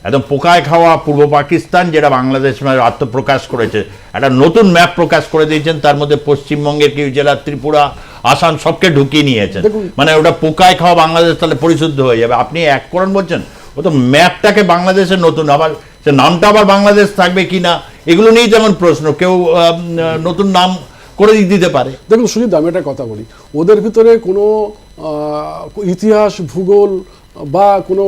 একদম পোকায় খাওয়া পূর্ব পাকিস্তান যেটা বাংলাদেশ আত্মপ্রকাশ করেছে, একটা নতুন ম্যাপ প্রকাশ করে দিয়েছেন। তার মধ্যে পশ্চিমবঙ্গের কিছু জেলা, ত্রিপুরা, আসাম সবকে ঢুকিয়ে নিয়েছেন। মানে ওটা পোকায় খাওয়া বাংলাদেশ তাহলে পরিশুদ্ধ হয়ে যাবে। আপনি এক করণ বলছেন, ও তো ম্যাপটাকে বাংলাদেশের নতুন, আবার সে নামটা আবার বাংলাদেশ থাকবে কি না এগুলো নিয়ে যেমন প্রশ্ন, কেউ নতুন নাম করে দিতে পারে। দেখুন সুজিত, আমি একটা কথা বলি, ওদের ভিতরে কোনো ইতিহাস, ভূগোল বা কোনো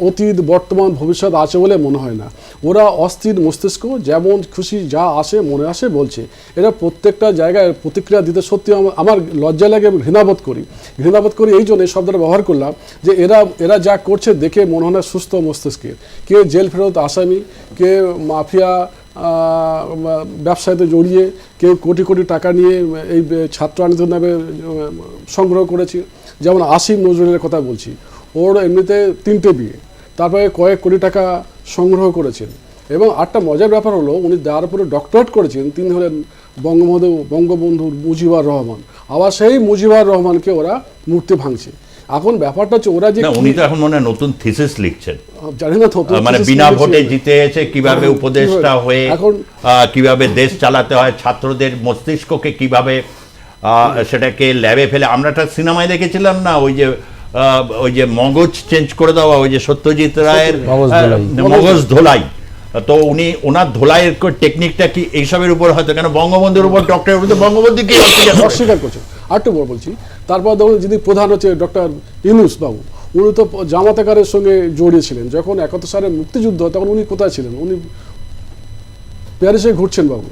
অতীত, বর্তমান, ভবিষ্যৎ আছে বলে মনে হয় না। ওরা অস্থির মস্তিষ্ক, যেমন খুশি যা আসে মনে আসে বলছে। এরা প্রত্যেকটা জায়গায় প্রতিক্রিয়া দিতে সত্যি আমার লজ্জা লাগে, আমি ঘৃণাবোধ করি। এই জন্য এই শব্দটা ব্যবহার করলাম যে এরা যা করছে দেখে মনে হয় না সুস্থ মস্তিষ্কের। কে জেল ফেরত আসামি, কে মাফিয়া ব্যবসায়তে জড়িয়ে, কেউ কোটি কোটি টাকা নিয়ে এই ছাত্র আন্দোলন নামে সংগ্রহ করেছে। যেমন আসিফ নজরুলের কথা বলছি, ওর এমনিতে 3টে বিয়ে, তারপরে কয়েক কোটি টাকা সংগ্রহ করেছেন। এবং একটা মজার ব্যাপার হলো, উনি যার উপরে ডক্টরেট করেছেন তিনি হলেন বঙ্গবন্ধু মুজিবুর রহমান। আবার সেই মুজিবুর রহমানকে ওরা মূর্তি ভাঙছে। এখন ব্যাপারটা হচ্ছে ওরা যে, উনি তো এখন মনে হয় নতুন থিসিস লিখছেন, জানি না, মানে বিনা ভোটে জিতে এসে কিভাবে উপদেষ্টা হয়ে এখন কিভাবে দেশ চালাতে হয়, ছাত্রদের মস্তিষ্ককে কিভাবে সেটাকে ল্যাবে ফেলে। আমরা একটা সিনেমায় দেখেছিলাম না, ওই যে মগজ চেঞ্জ করে দেওয়া, ওই যে সত্যজিৎ রায়ের মগজ ধোলাই। তো ওনার ধোলাইয়ের টেকনিকটা কি এইসবের উপর হয়তো, কেন বঙ্গবন্ধুর উপর ডক্টরের উপর বঙ্গবন্ধুকে অস্বীকার করছে। আরেকটু বড় বলছি, তারপর ধরুন যিনি প্রধান হচ্ছে ডক্টর ইউনূস বাবু, উনি তো জামাতাকারের সঙ্গে জড়িয়েছিলেন। যখন 71 সালের মুক্তিযুদ্ধ, তখন উনি কোথায় ছিলেন? উনি প্যারিসে ঘুরছেন বাবু।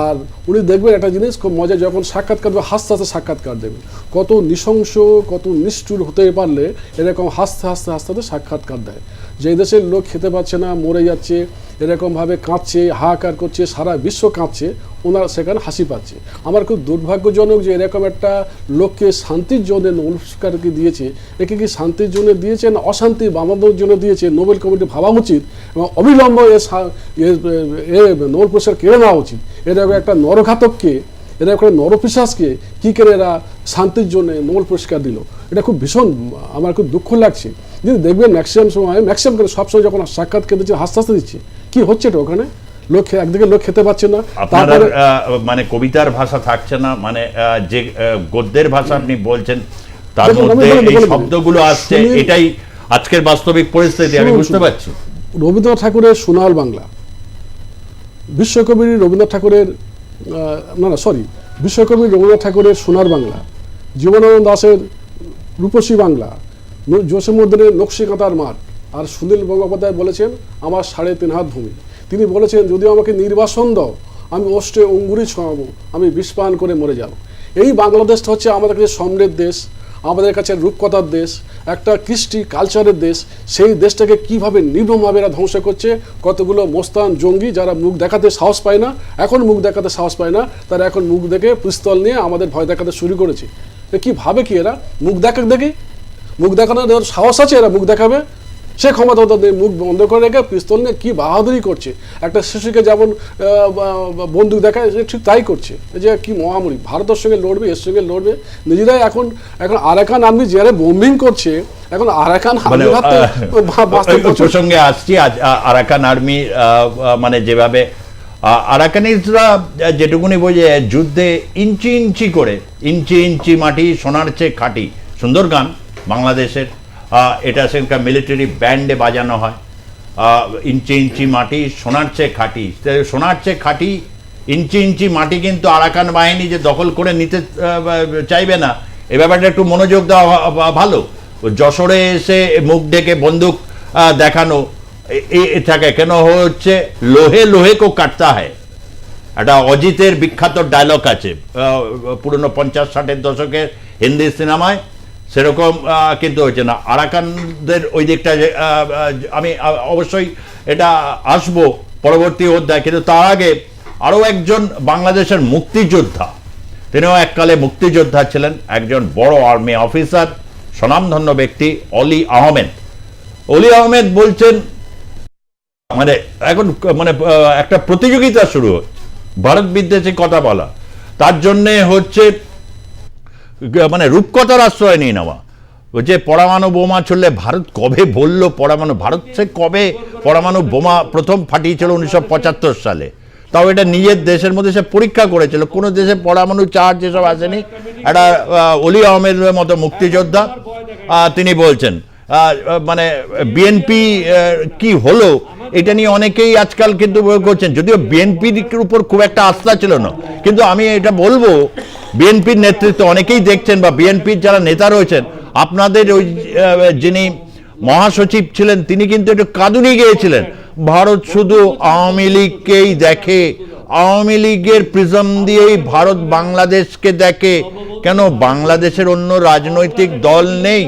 আর উনি দেখবেন একটা জিনিস খুব মজা, যখন সাক্ষাৎকার দেবে হাসতে হাসতে সাক্ষাৎকার দেবেন। কত নৃশংস, কত নিষ্ঠুর হতে পারলে এরকম হাসতে হাসতে সাক্ষাৎকার দেয়। যে দেশের লোক খেতে পাচ্ছে না, মরে যাচ্ছে, এরকমভাবে কাঁদছে, হাহাকার করছে, সারা বিশ্ব কাঁদছে, ওনারা সেখানে হাসি পাচ্ছে। আমার খুব দুর্ভাগ্যজনক যে এরকম একটা লোককে শান্তির জন্য নোবেল পুরস্কারকে দিয়েছে। একে কি শান্তির জন্য দিয়েছে না অশান্তি বাঁধানোর জন্য দিয়েছে? নোবেল কমিটি ভাবা উচিত এবং অবিলম্ব নোবেল পুরস্কার কেড়ে নেওয়া উচিত। এরকম একটা নরঘাতককে, এরকম একটা নরপিশাচকে কী করে এরা শান্তির জন্য নোবেল পুরস্কার দিল? এটা খুব ভীষণ, আমার খুব দুঃখ লাগছে। কিন্তু দেখবেন ম্যাক্সিমাম করে সবসময় যখন সাক্ষাৎকার দিচ্ছে হাসতে হাসতে দিচ্ছে। কি হচ্ছে এটা? ওখানে লোক একদিকে লোক খেতে পাচ্ছে না, তারপরে মানে কবিতার ভাষা থাকছে না, মানে যে গদ্যের ভাষা আপনি বলছেন তার মধ্যে এই শব্দগুলো আসছে। এটাই আজকের বাস্তবিক পরিস্থিতি, আমি বুঝতে পারছি। রবীন্দ্রনাথ ঠাকুরের সোনার বাংলা, বিশ্বকবি রবীন্দ্রনাথ ঠাকুরের সোনার বাংলা জীবনানন্দ দাশের রূপসী বাংলা, জসীমউদ্দিনের নকশিকাঁথার মাঠ, আর সুনীল গঙ্গোপাধ্যায় বলেছেন আমার 3.5 হাত ভূমি। তিনি বলেছেন যদিও আমাকে নির্বাসন দাও, আমি ওষ্ঠে অঙ্গুরি ছোঁয়াবো, আমি বিষপান করে মরে যাব। এই বাংলাদেশটা হচ্ছে আমাদের কাছে সমৃদ্ধ দেশ, আমাদের কাছে রূপকথার দেশ, একটা কৃষ্টি কালচারের দেশ। সেই দেশটাকে কিভাবে নির্মমভাবে এরা ধ্বংস করছে। কতগুলো মোস্তান জঙ্গি যারা মুখ দেখাতে সাহস পায় না, এখন মুখ দেখাতে সাহস পায় না, তারা এখন মুখ দেখে পিস্তল নিয়ে আমাদের ভয় দেখাতে শুরু করেছে। কি ভাবে কি এরা মুখ দেখি মুখ দেখানোর সাহস আছে, এরা মুখ দেখাবে? সে ক্ষমতা ওদের মুখ বন্ধ করে রেখে পিস্তল নিয়ে কি বাহাদুরি করছে। একটা শিশুকে যেমন বন্দুক দেখায় ঠিক তাই করছে। যে কি মহামরি, ভারতের সঙ্গে লড়বে, এর সঙ্গে লড়বে, নিজেরাই এখন আরাকান আর্মি যে বোম্বিং করছে, এখন আরাকান আর্মি প্রসঙ্গে আসছি। আরাকান আর্মি মানে যেভাবে আরাকানিজরা যেটুকুনি বোঝে যুদ্ধে ইঞ্চি ইঞ্চি করে, ইঞ্চি মাটি সোনার চেয়ে খাঁটি। সুন্দর গান বাংলাদেশের, এটা সেখানকার মিলিটারি ব্যান্ডে বাজানো হয়। ইঞ্চি মাটি সোনার চেয়ে খাঁটি, সোনার চেয়ে খাঁটি ইঞ্চি মাটি কিন্তু আরাকান বাহিনী যে দখল করে নিতে চাইবে না, এ ব্যাপারটা একটু মনোযোগ দেওয়া ভালো। যশোরে এসে মুখ ঢেকে বন্দুক দেখানো থাকে কেন হচ্ছে লোহে লোহে কো কাটতা হয়, একটা অজিতের বিখ্যাত ডায়লগ আছে পুরনো 50-60-এর দশকের হিন্দি সিনেমায়, সেরকম কিন্তু হচ্ছে না আরাকানদের ওই দিকটা। আমি অবশ্যই এটা আসবো পরবর্তী অধ্যায়, কিন্তু তার আগে আরও একজন বাংলাদেশের মুক্তিযোদ্ধা, তিনিও এককালে মুক্তিযোদ্ধা ছিলেন, একজন বড় আর্মি অফিসার, স্বনামধন্য ব্যক্তি অলি আহমেদ। অলি আহমেদ বলছেন মানে এখন মানে একটা প্রতিযোগিতা শুরু হচ্ছে ভারত বিদ্বেষী কথা বলা, তার জন্যে হচ্ছে মানে রূপকথার আশ্রয় নিয়ে নেওয়া। যে পরমাণু বোমা ছুড়লে ভারত কবে বললো ভারত সে কবে পরমাণু বোমা প্রথম ফাটিয়েছিল 1975 সালে, তাও এটা নিজের দেশের মধ্যে সে পরীক্ষা করেছিল, কোনো দেশে পরমাণু চার্জ এসব আসেনি। একটা অলি আহমেদের মতো মুক্তিযোদ্ধা তিনি বলছেন মানে বিএনপি কি হলো এটা নিয়ে অনেকেই আজকাল কিন্তু করছেন, যদিও বিএনপির উপর খুব একটা আস্থা ছিল না, কিন্তু আমি এটা বলবো বিএনপির নেতৃত্ব অনেকেই দেখছেন বা বিএনপির যারা নেতা রয়েছেন, আপনাদের ওই যিনি মহাসচিব ছিলেন তিনি কিন্তু একটু কাঁদুনি গিয়েছিলেন, ভারত শুধু আওয়ামী লীগকেই দেখে, আওয়ামী লীগের প্রিজম দিয়েই ভারত বাংলাদেশকে দেখে, কেন বাংলাদেশের অন্য রাজনৈতিক দল নেই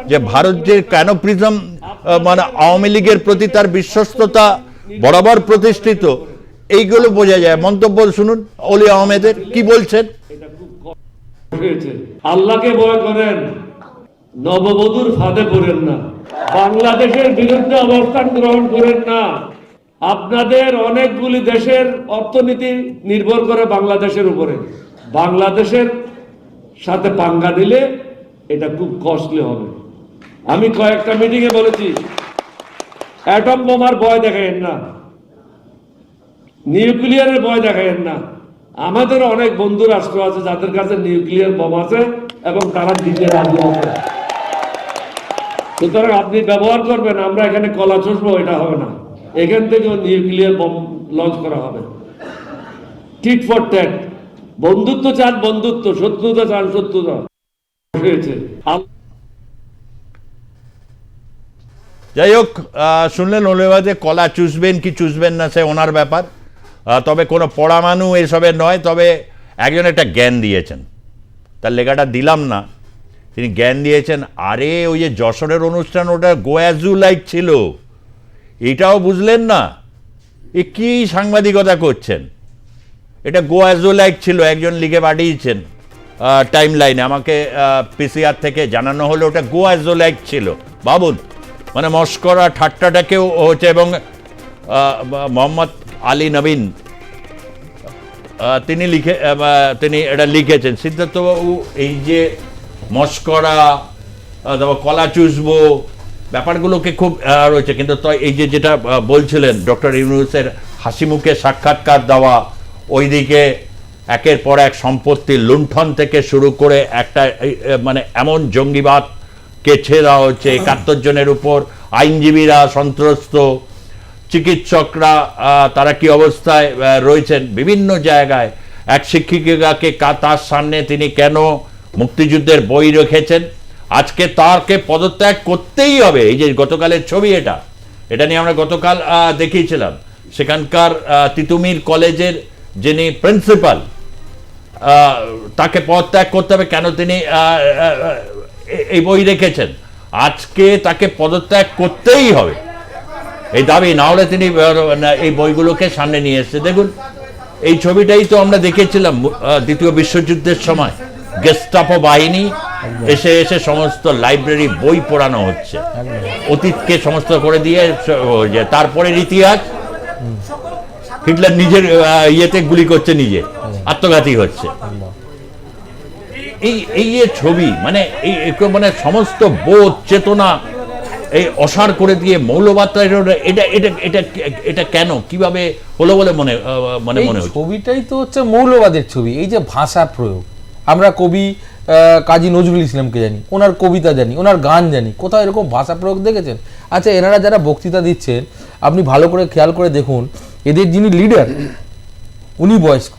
যে ভারত যে কেন প্রিজম মানে আওয়ামী লীগের প্রতি তার বিশ্বস্ততা বরাবর প্রতিষ্ঠিত, এইগুলো বোঝা যায়। মন্তব্য শুনুন অলি আহমেদের কি বলছেন। আল্লাহকে ভয় করেন, নববধূর ফাঁদে পড়েন না, বাংলাদেশের বিরুদ্ধে অবস্থান গ্রহণ করেন না। আপনাদের অনেকগুলি দেশের অর্থনীতি নির্ভর করে বাংলাদেশের উপরে, বাংলাদেশের সাথে পাঙ্গা দিলে এটা খুব কস্টলি হবে। আমি কয়েকটা মিটিংয়ে বলেছি অ্যাটম বোমার ভয় দেখায়েন না, নিউক্লিয়ারের ভয় দেখায়েন না। আমাদের অনেক বন্ধু রাষ্ট্র আছে যাদের কাছে নিউক্লিয়ার বোম আছে এবং তারা দিতে রাজি আছে, সুতরাং আপনি ব্যবহার করবেন, আমরা এখানে কলা চষবো, এটা হবে না। এখান থেকেও নিউক্লিয়ার বোম লঞ্চ করা হবে। টিট ফর ট্যাট, বন্ধুত্ব চান বন্ধুত্ব, শত্রুতা চান শত্রুতা হয়েছে। যাই হোক, শুনলেন ওলেবাদে কলা চুষবেন কি চুষবেন না সে ওনার ব্যাপার, তবে কোনো পরমাণু এসবের নয়। তবে একজন একটা জ্ঞান দিয়েছেন, তার লেখাটা দিলাম না, তিনি জ্ঞান দিয়েছেন আরে ওই যে যশোরের অনুষ্ঠান ওটা গোয়াজু লাইক ছিল, এটাও বুঝলেন না, এ কি সাংবাদিকতা করছেন, এটা গোয়াজু লাইক ছিল। একজন লিখে পাঠিয়েছেন টাইম লাইনে, আমাকে পিসিআর থেকে জানানো হলো ওটা গোয়াজু লাইক ছিল। ভাবুন, মানে মস্করা ঠাট্টাটাকেও হচ্ছে। এবং মোহাম্মদ আলী নবীন তিনি এটা লিখেছেন, সিদ্ধার্থবাবু এই যে মস্করা তারপর কলা চুষবো ব্যাপারগুলোকে খুব রয়েছে, কিন্তু তো এই যে যেটা বলছিলেন ডক্টর ইউনূসের হাসি মুখে সাক্ষাৎকার দেওয়া, ওইদিকে একের পর এক সম্পত্তি লুণ্ঠন থেকে শুরু করে একটা মানে এমন জঙ্গিবাদকে ছেড়ে দেওয়া হচ্ছে, 71 জনের উপর, আইনজীবীরা সন্ত্রস্ত, চিকিৎসকরা তারা কি অবস্থায় রয়েছেন বিভিন্ন জায়গায়। এক শিক্ষিকাকে তার সামনে তিনি কেন মুক্তিযুদ্ধের বই রেখেছেন, আজকে তাকে পদত্যাগ করতেই হবে। এই যে গতকালের ছবি, এটা নিয়ে আমরা গতকাল দেখিয়েছিলাম, সেখানকার তিতুমির কলেজের যিনি প্রিন্সিপাল, তাকে পদত্যাগ করতে হবে। কেন? তিনি এই বই রেখেছেন, আজকে তাকে পদত্যাগ করতেই হবে এই দাবি, না হলে তিনি এই বইগুলোকে সামনে নিয়ে এসছে। দেখুন, এই ছবিটাই তো আমরা দেখেছিলাম দ্বিতীয় বিশ্বযুদ্ধের সময়, গেস্টাপো বাহিনী এসে এসে সমস্ত লাইব্রেরি বই পোড়ানো হচ্ছে, অতীতকে সমস্ত করে দিয়ে তারপরের ইতিহাস। হিটলার নিজের ইয়েতে গুলি করছে, নিজে আত্মঘাতী হচ্ছে। এই যে ছবি, মানে এই মানে সমস্ত বোধ চেতনা এই অসার করে দিয়ে মৌলবাদটা, এটা এটা এটা এটা কেন, কিভাবে হলো বলে মনে হচ্ছে? ছবিটাই তো হচ্ছে মৌলবাদের ছবি। এই যে ভাষার প্রয়োগ, আমরা কবি কাজী নজরুল ইসলামকে জানি, ওনার কবিতা জানি, ওনার গান জানি, কোথাও এরকম ভাষা প্রয়োগ দেখেছেন? আচ্ছা, এনারা যারা বক্তৃতা দিচ্ছেন, আপনি ভালো করে খেয়াল করে দেখুন, এদের যিনি লিডার উনি বয়স্ক,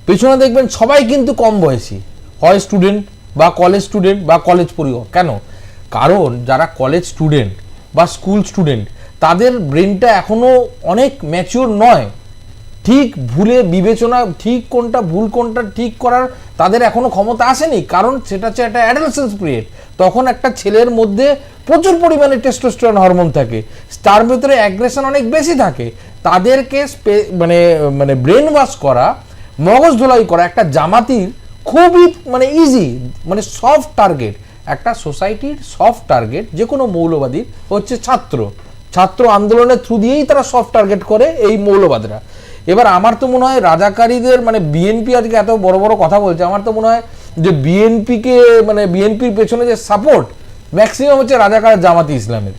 পেছনে দেখবেন সবাই কিন্তু কম বয়সী, হয় স্টুডেন্ট বা কলেজ স্টুডেন্ট বা কলেজ পড়ুয়া। কেন? কারণ যারা কলেজ স্টুডেন্ট বা স্কুল স্টুডেন্ট, তাদের ব্রেনটা এখনও অনেক ম্যাচিওর নয়, ঠিক ভুলে বিবেচনা, ঠিক কোনটা ভুল কোনটা ঠিক করার তাদের এখনো ক্ষমতা আসেনি। কারণ সেটা হচ্ছে একটা অ্যাডালসেন্স পিরিয়ড, তখন একটা ছেলের মধ্যে প্রচুর পরিমাণে টেস্টোস্টেরন হরমোন থাকে, তার ভেতরে অ্যাগ্রেশন অনেক বেশি থাকে। তাদেরকে মানে মানে ব্রেন ওয়াশ করা, মগজ ধোলাই করা একটা জামাতির খুবই মানে ইজি, মানে সফট টার্গেট, একটা সোসাইটির সফট টার্গেট যে কোনো মৌলবাদীর হচ্ছে ছাত্র আন্দোলনের থ্রু দিয়েই তারা সফট টার্গেট করে এই মৌলবাদরা। এবার আমার তো মনে হয় রাজাকারীদের, মানে বিএনপি আজকে এত বড় বড় কথা বলছে, আমার তো মনে হয় যে বিএনপিকে, মানে বিএনপির পেছনে যে সাপোর্ট ম্যাক্সিমাম হচ্ছে রাজাকার জামাতি ইসলামের,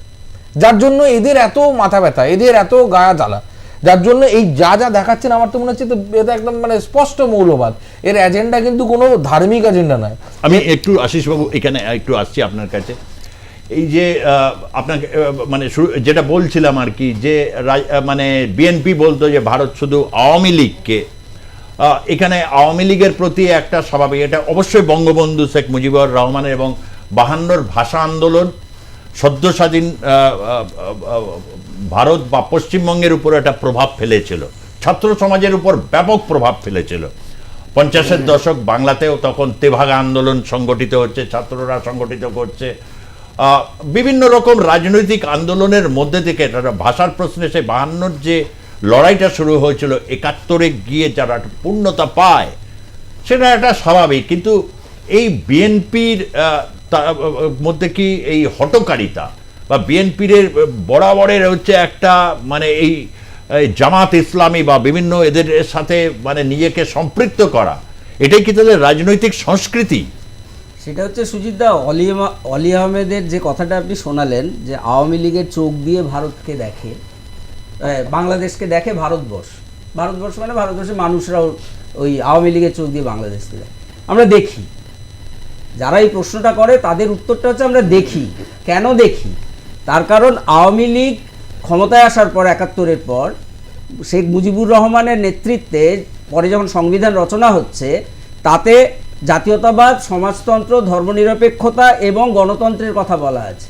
যার জন্য এদের এত মাথা ব্যথা, এদের এত গায়া জ্বালা, যার জন্য এই যা দেখাচ্ছেন আমার তো মনে হচ্ছে তো এটা একদম মানে স্পষ্ট মৌলবাদ। এর এজেন্ডা কিন্তু কোনো ধার্মিক এজেন্ডা নয়। আমি একটু আশিসবাবু এখানে একটু আসছি আপনার কাছে। এই যে আপনাকে মানে যেটা বলছিলাম আর কি, যে মানে বিএনপি বলতো যে ভারত শুধু আওয়ামী লীগকে, এখানে আওয়ামী লীগের প্রতি একটা স্বাভাবিক, এটা অবশ্যই বঙ্গবন্ধু শেখ মুজিবুর রহমানের এবং 52 ভাষা আন্দোলন, সদ্য স্বাধীন ভারত বা পশ্চিমবঙ্গের উপর একটা প্রভাব ফেলেছিল, ছাত্র সমাজের উপর ব্যাপক প্রভাব ফেলেছিল। 50-এর দশক বাংলাতেও তখন তেভাগা আন্দোলন সংগঠিত হচ্ছে, ছাত্ররা সংগঠিত করছে, বিভিন্ন রকম রাজনৈতিক আন্দোলনের মধ্যে থেকে ভাষার প্রশ্নে সে 52-র যে লড়াইটা শুরু হয়েছিল, 71-এ গিয়ে যারা একটা পূর্ণতা পায়, সেটা একটা স্বাভাবিক। কিন্তু এই বিএনপির মধ্যে কি এই হটকারিতা বা বিএনপির বরাবরের হচ্ছে একটা মানে এই জামাত ইসলামী বা বিভিন্ন এদের সাথে মানে নিজেকে সম্পৃক্ত করা, এটাই কি তাদের রাজনৈতিক সংস্কৃতি? সেটা হচ্ছে সুজিতদা, অলি আহমেদের যে কথাটা আপনি শোনালেন, যে আওয়ামী লীগের চোখ দিয়ে ভারতকে দেখে, বাংলাদেশকে দেখে ভারতবর্ষ মানে ভারতবর্ষের মানুষরাও ওই আওয়ামী লীগের চোখ দিয়ে বাংলাদেশকে দেখে। আমরা দেখি, যারা এই প্রশ্নটা করে তাদের উত্তরটা হচ্ছে আমরা দেখি। কেন দেখি? তার কারণ আওয়ামী লীগ ক্ষমতায় আসার পর 71-এর পর শেখ মুজিবুর রহমানের নেতৃত্বে পরে যখন সংবিধান রচনা হচ্ছে, তাতে জাতীয়তাবাদ, সমাজতন্ত্র, ধর্মনিরপেক্ষতা এবং গণতন্ত্রের কথা বলা আছে।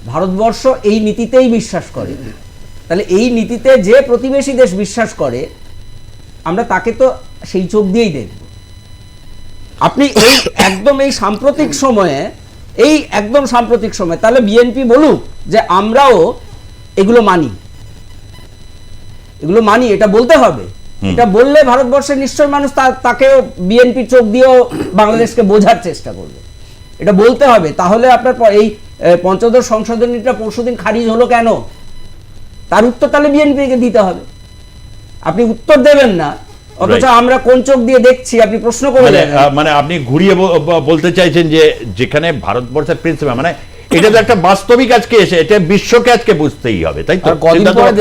ভারতবর্ষ এই নীতিতেই বিশ্বাস করে। তাহলে এই নীতিতে যে প্রতিবেশী দেশ বিশ্বাস করে, আমরা তাকে তো সেই চোখ দিয়েই দেখব। আপনি এই একদম এই সাম্প্রতিক সময়ে তাহলে বিএনপি বলুক যে আমরাও এগুলো মানি, এটা বলতে হবে। এটা বললে ভারতবর্ষের নিশ্চয় মানুষ তাকেও বিএনপি চোখ দিয়েও বাংলাদেশকে বোঝার চেষ্টা করবে, এটা বলতে হবে। তাহলে আপনার এই পঞ্চদশ সংশোধনীটা পরশুদিন খারিজ হলো কেন, তার উত্তর তাহলে বিএনপিকে দিতে হবে। আপনি উত্তর দেবেন না, অথচ আমরা কোন চোখ দিয়ে দেখছি আপনি প্রশ্ন করলেন। মানে আপনি ঘুরিয়ে বলতে চাইছেন যে যেখানে ভারতবর্ষের প্রিন্সিপাল, মানে এটা তো একটা বাস্তবিক আজকে এসে এটা বিশ্বকে আজকে বুঝতেই হবে, তাই তো?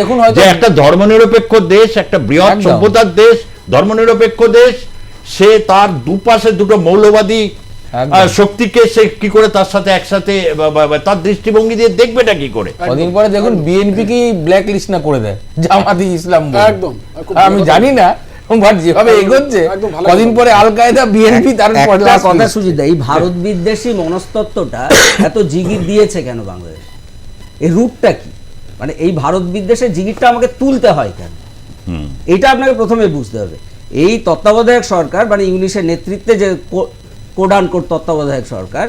দেখুন যে একটা ধর্মনিরপেক্ষ দেশ, একটা বৃহৎ সভ্যতার দেশ, ধর্মনিরপেক্ষ দেশ, সে তার দুপাশে দুটো মৌলবাদী শক্তিকে সে কি করে তার সাথে একসাথে তার দৃষ্টিভঙ্গি দিয়ে দেখবেটা কি করে? কদিন পরে দেখুন বিএনপি কি ব্ল্যাক লিস্ট না করে দেয় জামাতি ইসলাম। একদম, আমি জানি না বাট যেভাবে এগোচ্ছে একদম ভালো কদিন কথা। পরে আল কায়দা বিএনপি তার একটা কথা সুজিত, এই ভারত বিদ্বেষী মনস্তত্ত্বটা এত জিগির দিয়েছে কেন বাংলাদেশ? এই রূপটা কি? মানে এই ভারত বিদ্বেষের জিগিরটা আমাকে তুলতে হয় কেন? এটা আপনাকে প্রথমে বুঝতে হবে। এই তত্ত্বাবধায়ক সরকার মানে ইউনিসের নেতৃত্বে যে কোডান কোড তত্ত্বাবধায়ক সরকার,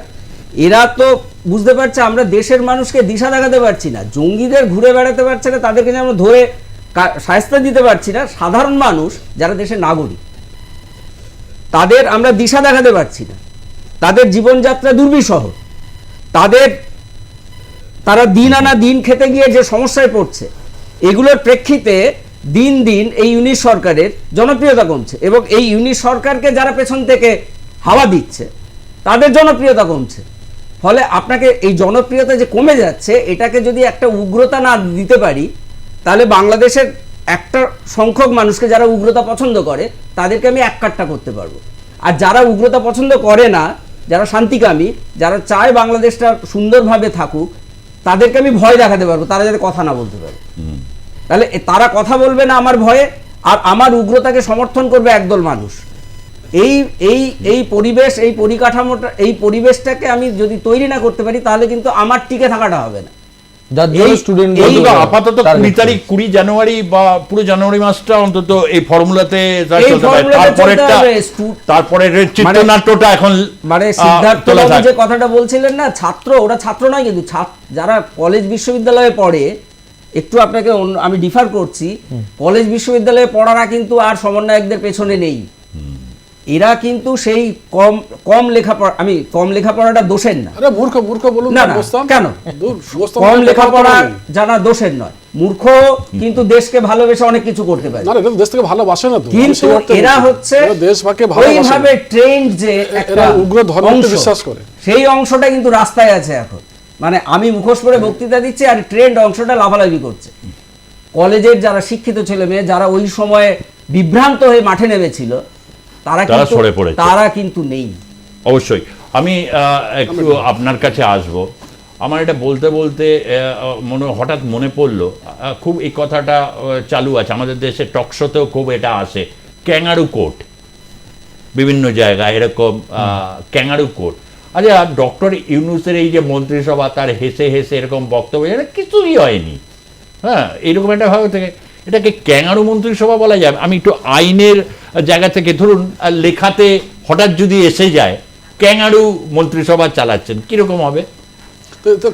এরা তো বুঝতে পারছে আমরা দেশের মানুষকে দিশা দেখাতে পারছি না, জঙ্গিদের ঘুরে বেড়াতে পারছে না, তাদেরকে যেন ধরে শায়েস্তা দিতে পারছি না, সাধারণ মানুষ যারা দেশের নাগরিক তাদের আমরা দিশা দেখাতে পারছি না, তাদের জীবনযাত্রা দুর্বিষহ, তারা দিন আনা দিন খেতে গিয়ে যে সমস্যায় পড়ছে, এগুলোর প্রেক্ষিতে দিন দিন এই ইউনিট সরকারের জনপ্রিয়তা কমছে এবং এই ইউনিট সরকারকে যারা পেছন থেকে হাওয়া দিচ্ছে তাদের জনপ্রিয়তা কমছে। ফলে আপনাকে এই জনপ্রিয়তা যে কমে যাচ্ছে, এটাকে যদি একটা উগ্রতা না দিতে পারি, তাহলে বাংলাদেশের একটা সংখ্যক মানুষকে যারা উগ্রতা পছন্দ করে তাদেরকে আমি এক কাট্টা করতে পারবো। আর যারা উগ্রতা পছন্দ করে না, যারা শান্তিকামী, যারা চায় বাংলাদেশটা সুন্দরভাবে থাকুক, তাদেরকে আমি ভয় দেখাতে পারবো, তারা যাতে কথা না বলতে পারে। তাহলে তারা কথা বলবে না আমার ভয়ে, আর আমার উগ্রতাকে সমর্থন করবে একদল মানুষ। এই এই এই পরিবেশ, এই পরিকাঠামোটা, এই পরিবেশটাকে আমি যদি তৈরি না করতে পারি, তাহলে কিন্তু আমার টিকে থাকাটা হবে না। স্টুডেন্ট আপাতত 20 তারিখ 20 জানুয়ারি বা পুরো জানুয়ারি মাসটা অন্তত এই ফর্মুলাতে তারপরে চিত্রনাট্যটা এখন মানে সিদ্ধার্থ বাবু যে কথাটা বলছিলেন না, ওরা ছাত্র নয়, কিন্তু যারা কলেজ বিশ্ববিদ্যালয়ে পড়ে, একটু আপনাকে আমি ডিফার করছি, কলেজ বিশ্ববিদ্যালয়ে পড়ারা কিন্তু আর সমন্বয়কদের পেছনে নেই। এরা কিন্তু সেই কম লেখাপড়া, আমি কম লেখাপড়াটা দোষের না, আরে মূর্খ বলুন না কেন, কম লেখাপড়া জানা দোষের নয়, মূর্খ কিন্তু দেশকে ভালোবেসে অনেক কিছু করতে পারে। না, এটা দেশ থেকে ভালোবাসে না তো, কিন্তু এরা হচ্ছে দেশকে ভালোবাসে, ওইভাবে ট্রেন্ড যে একটা উগ্র ধর্মকে বিশ্বাস করে, সেই অংশটা কিন্তু রাস্তায় আছে এখন। মানে আমি মুখোশ পরে বক্তৃতা দিচ্ছি আর ট্রেন্ড অংশটা লাফালাফি করছে। কলেজের যারা শিক্ষিত ছেলে মেয়ে, যারা ওই সময়ে বিভ্রান্ত হয়ে মাঠে নেমেছিল, তারা কিন্তু নেই। অবশ্যই আমি একটু আপনার কাছে আসব। আমার এটা বলতে বলতে হঠাৎ মনে পড়লো, খুব এই কথাটা চালু আছে আমাদের দেশে, টকশোতেও খুব এটা আসে, ক্যাঙ্গারু কোর্ট, বিভিন্ন জায়গায় এরকম ক্যাঙ্গারু কোর্ট। আচ্ছা, ডক্টর ইউনূসের এই যে মন্ত্রিসভা, তার হেসে হেসে এরকম বক্তব্য, এটা কিছুই হয়নি। হ্যাঁ, এরকম একটা ভাবে থেকে এটাকে ক্যাঙ্গারু মন্ত্রিসভা বলা যায়? আমি একটু আইনের জায়গা থেকে, ধরুন লেখাতে হঠাৎ যদি এসে যায় ক্যাঙ্গারু মন্ত্রিসভা চালাচ্ছেন, কিরকম হবে? তো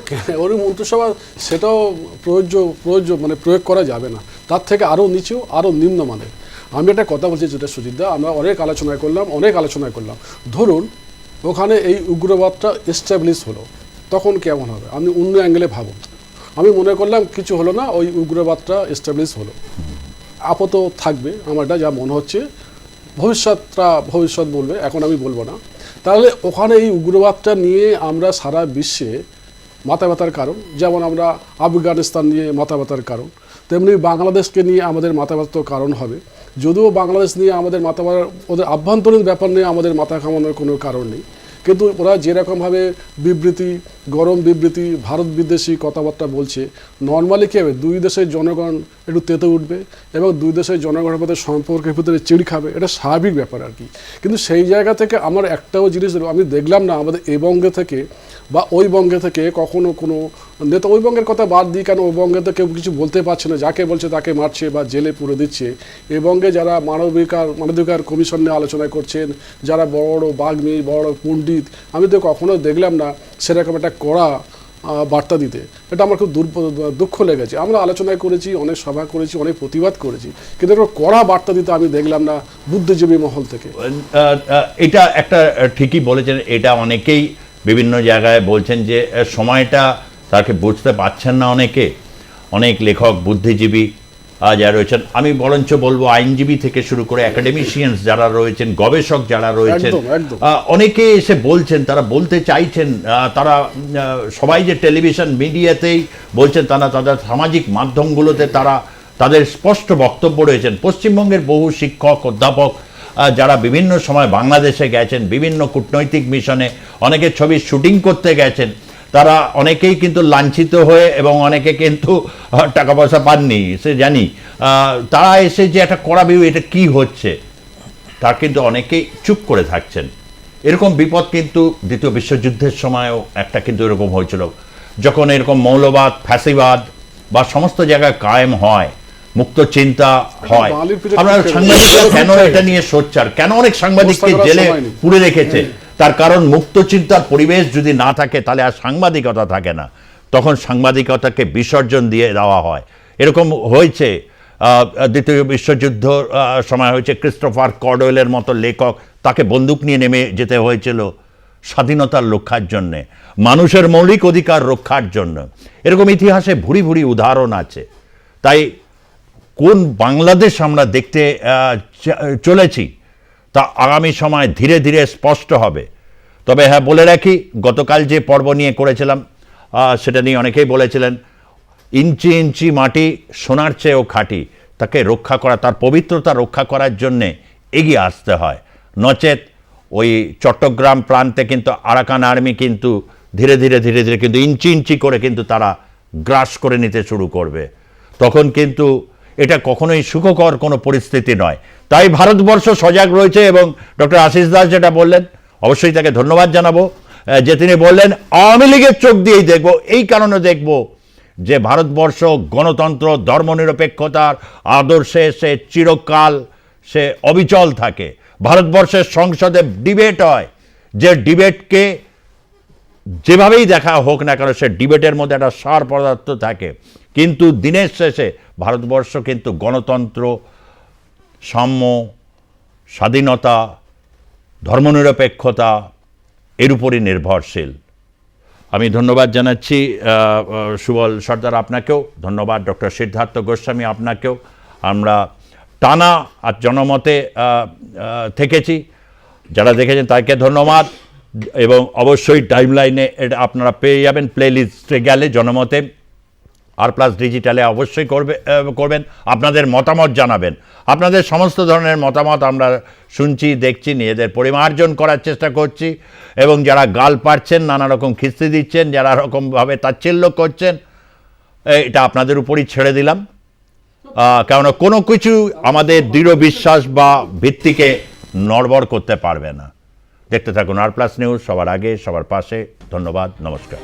ওই মন্ত্রিসভা সেটাও প্রযোজ্য মানে প্রয়োগ করা যাবে না, তার থেকে আরও নিচু, আরও নিম্নমানের। আমি একটা কথা বলছি যেটা সুজিতদা, আমরা অনেক আলোচনা করলাম, ধরুন ওখানে এই উগ্রবাদটা এস্টাবলিশ হলো, তখন কেমন হবে? আপনি অন্য অ্যাঙ্গেলে ভাবুন। আমি মনে করলাম কিছু হলো না, ওই উগ্রবাদটা এস্টাবলিশ হলো, আপাতত থাকবে, আমার এটা যা মনে হচ্ছে, ভবিষ্যৎ বলবে, এখন আমি বলবো না। তাহলে ওখানে এই উগ্রবাদটা নিয়ে আমরা সারা বিশ্বে মাথা ব্যথার কারণ, যেমন আমরা আফগানিস্তান নিয়ে মাথা ব্যথার কারণ, তেমনি বাংলাদেশকে নিয়ে আমাদের মাথা ব্যথার কারণ হবে। যদিও বাংলাদেশ নিয়ে আমাদের মাথা, ওদের আভ্যন্তরীণ ব্যাপার নিয়ে আমাদের মাথা ঘামানোর কোনো কারণ নেই, কিন্তু ওরা যেরকমভাবে গরম বিবৃতি, ভারত বিদ্বেষী কথাবার্তা বলছে, নর্মালি কী হবে, দুই দেশের জনগণ একটু তেতে উঠবে এবং দুই দেশের জনগণের মধ্যে সম্পর্কের ভিতরে চিড় খাবে, এটা স্বাভাবিক ব্যাপার আর কি। কিন্তু সেই জায়গা থেকে আমার একটাও জিনিস আমি দেখলাম না আমাদের এই বঙ্গে থেকে বা ওই বঙ্গে থেকে কখনো কোনো নেতা, ওই বঙ্গের কথা বাদ দিই, কেন ওই বঙ্গে তো কেউ কিছু বলতে পারছে না, যাকে বলছে তাকে মারছে বা জেলে পুরে দিচ্ছে। এই বঙ্গে যারা মানবাধিকার কমিশন নিয়ে আলোচনা করছেন, যারা বড় বাগ্মী, বড় পণ্ডিত, আমি তো কখনো দেখলাম না সেরকম একটা কড়া বার্তা দিতে। এটা আমার খুব দুঃখ লেগেছে। আমরা আলোচনায় করেছি, অনেক সভা করেছি, অনেক প্রতিবাদ করেছি, কিন্তু একটা কড়া বার্তা দিতে আমি দেখলাম না বুদ্ধিজীবী মহল থেকে। এটা একটা ঠিকই বলেছেন, এটা অনেকেই বিভিন্ন জায়গায় বলছেন যে সময়টা তাকে বুঝতে পারছেন না অনেক লেখক, বুদ্ধিজীবী যারা রয়েছেন, আমি বরঞ্চ বলবো আইনজীবী থেকে শুরু করে একাডেমিশিয়ানস যারা রয়েছেন, গবেষক যারা রয়েছেন, অনেকে এসে বলছেন, তারা বলতে চাইছেন, তারা সবাই যে টেলিভিশন মিডিয়াতেই বলছেন, তারা তাদের সামাজিক মাধ্যমগুলোতে তাদের স্পষ্ট বক্তব্য রয়েছেন। পশ্চিমবঙ্গের বহু শিক্ষক, অধ্যাপক যারা বিভিন্ন সময় বাংলাদেশে গেছেন, বিভিন্ন কূটনৈতিক মিশনে, অনেকে ছবির শুটিং করতে গেছেন, তারা অনেকেই কিন্তু লাঞ্ছিত হয়ে এবং অনেকে কিন্তু টাকা পয়সা পাননি, সে জানি, তারা এসে যে একটা কড়া ভিউ এটা কি হচ্ছে তার কিন্তু অনেকেই চুপ করে থাকছেন। এরকম বিপদ কিন্তু দ্বিতীয় বিশ্বযুদ্ধের সময়ও একটা কিন্তু এরকম হয়েছিল, যখন এরকম মৌলবাদ, ফ্যাসিবাদ বা সমস্ত জায়গায় কায়েম হয়, মুক্ত চিন্তা হয়। আমরা সাংবাদিকরা কেন এটা নিয়ে সোচ্চার, কেন অনেক সাংবাদিককে জেলে পুরে রেখেছে, তার কারণ মুক্ত চিন্তার পরিবেশ যদি না থাকে তাহলে আর সাংবাদিকতা থাকে না, তখন সাংবাদিকতাকে বিসর্জন দিয়ে দেওয়া হয়। এরকম হয়েছে দ্বিতীয় বিশ্বযুদ্ধ সময় হয়েছে, ক্রিস্টোফার কর্ডওয়েলের মতো লেখক, তাকে বন্দুক নিয়ে নেমে যেতে হয়েছিল স্বাধীনতার রক্ষার জন্যে, মানুষের মৌলিক অধিকার রক্ষার জন্য। এরকম ইতিহাসে ভুরি ভুরি উদাহরণ আছে। তাই কোন বাংলাদেশ আমরা দেখতে চলেছি তা আগামী সময় ধীরে ধীরে স্পষ্ট হবে। তবে হ্যাঁ, বলে রাখি, গতকাল যে পর্ব নিয়ে করেছিলাম সেটা নিয়ে অনেকেই বলেছিলেন, ইঞ্চি ইঞ্চি মাটি সোনার চেয়েও খাঁটি, তাকে রক্ষা করা, তার পবিত্রতা রক্ষা করার জন্যে এগিয়ে আসতে হয়। নচেত ওই চট্টগ্রাম প্রান্তে কিন্তু আরাকান আর্মি কিন্তু ধীরে ধীরে ধীরে ধীরে কিন্তু ইঞ্চি ইঞ্চি করে কিন্তু তারা গ্রাস করে নিতে শুরু করবে। তখন কিন্তু এটা কখনোই সুখকর কোনো পরিস্থিতি নয়। তাই ভারতবর্ষ সজাগ রয়েছে। এবং ডক্টর আশিস দাস যেটা বললেন, অবশ্যই তাকে ধন্যবাদ জানাবো, যে তিনি বললেন আওয়ামী লীগের চোখ দিয়েই দেখব। এই কারণে দেখব যে ভারতবর্ষ গণতন্ত্র, ধর্মনিরপেক্ষতার আদর্শে সে চিরকাল সে অবিচল থাকে। ভারতবর্ষের সংসদে ডিবেট হয়, যে ডিবেটকে যেভাবেই দেখা হোক না কেন, সে ডিবেটের মধ্যে একটা সার পদার্থ থাকে। কিন্তু দিনের শেষে ভারতবর্ষ কিন্তু গণতন্ত্র, সাম্য, স্বাধীনতা, ধর্মনিরপেক্ষতা এর উপরই নির্ভরশীল। আমি ধন্যবাদ জানাচ্ছি সুবল সর্দার আপনাকেও, ধন্যবাদ ডক্টর সিদ্ধার্থ গোস্বামী আপনাকেও। আমরা টানা আর জনমতে থেকেছি, যারা দেখেছেন তাকে ধন্যবাদ। এবং অবশ্যই টাইমলাইনে এটা আপনারা পেয়ে যাবেন, প্লে লিস্টে গেলে জনমতে আর+ ডিজিটালে অবশ্যই করবেন। আপনাদের মতামত জানাবেন, আপনাদের সমস্ত ধরনের মতামত আমরা শুনছি, দেখছি, নিজেদের পরিমার্জন করার চেষ্টা করছি। এবং যারা গাল পাড়ছেন, নানা রকম খিস্তি দিচ্ছেন, যারা রকমভাবে তাচ্ছিল্য করছেন, এটা আপনাদের উপরই ছেড়ে দিলাম। কেননা কোনো কিছু আমাদের দৃঢ় বিশ্বাস বা ভিত্তিকে নড়বড় করতে পারবে না। দেখতে থাকুন আর+ নিউজ, সবার আগে সবার পাশে। ধন্যবাদ, নমস্কার।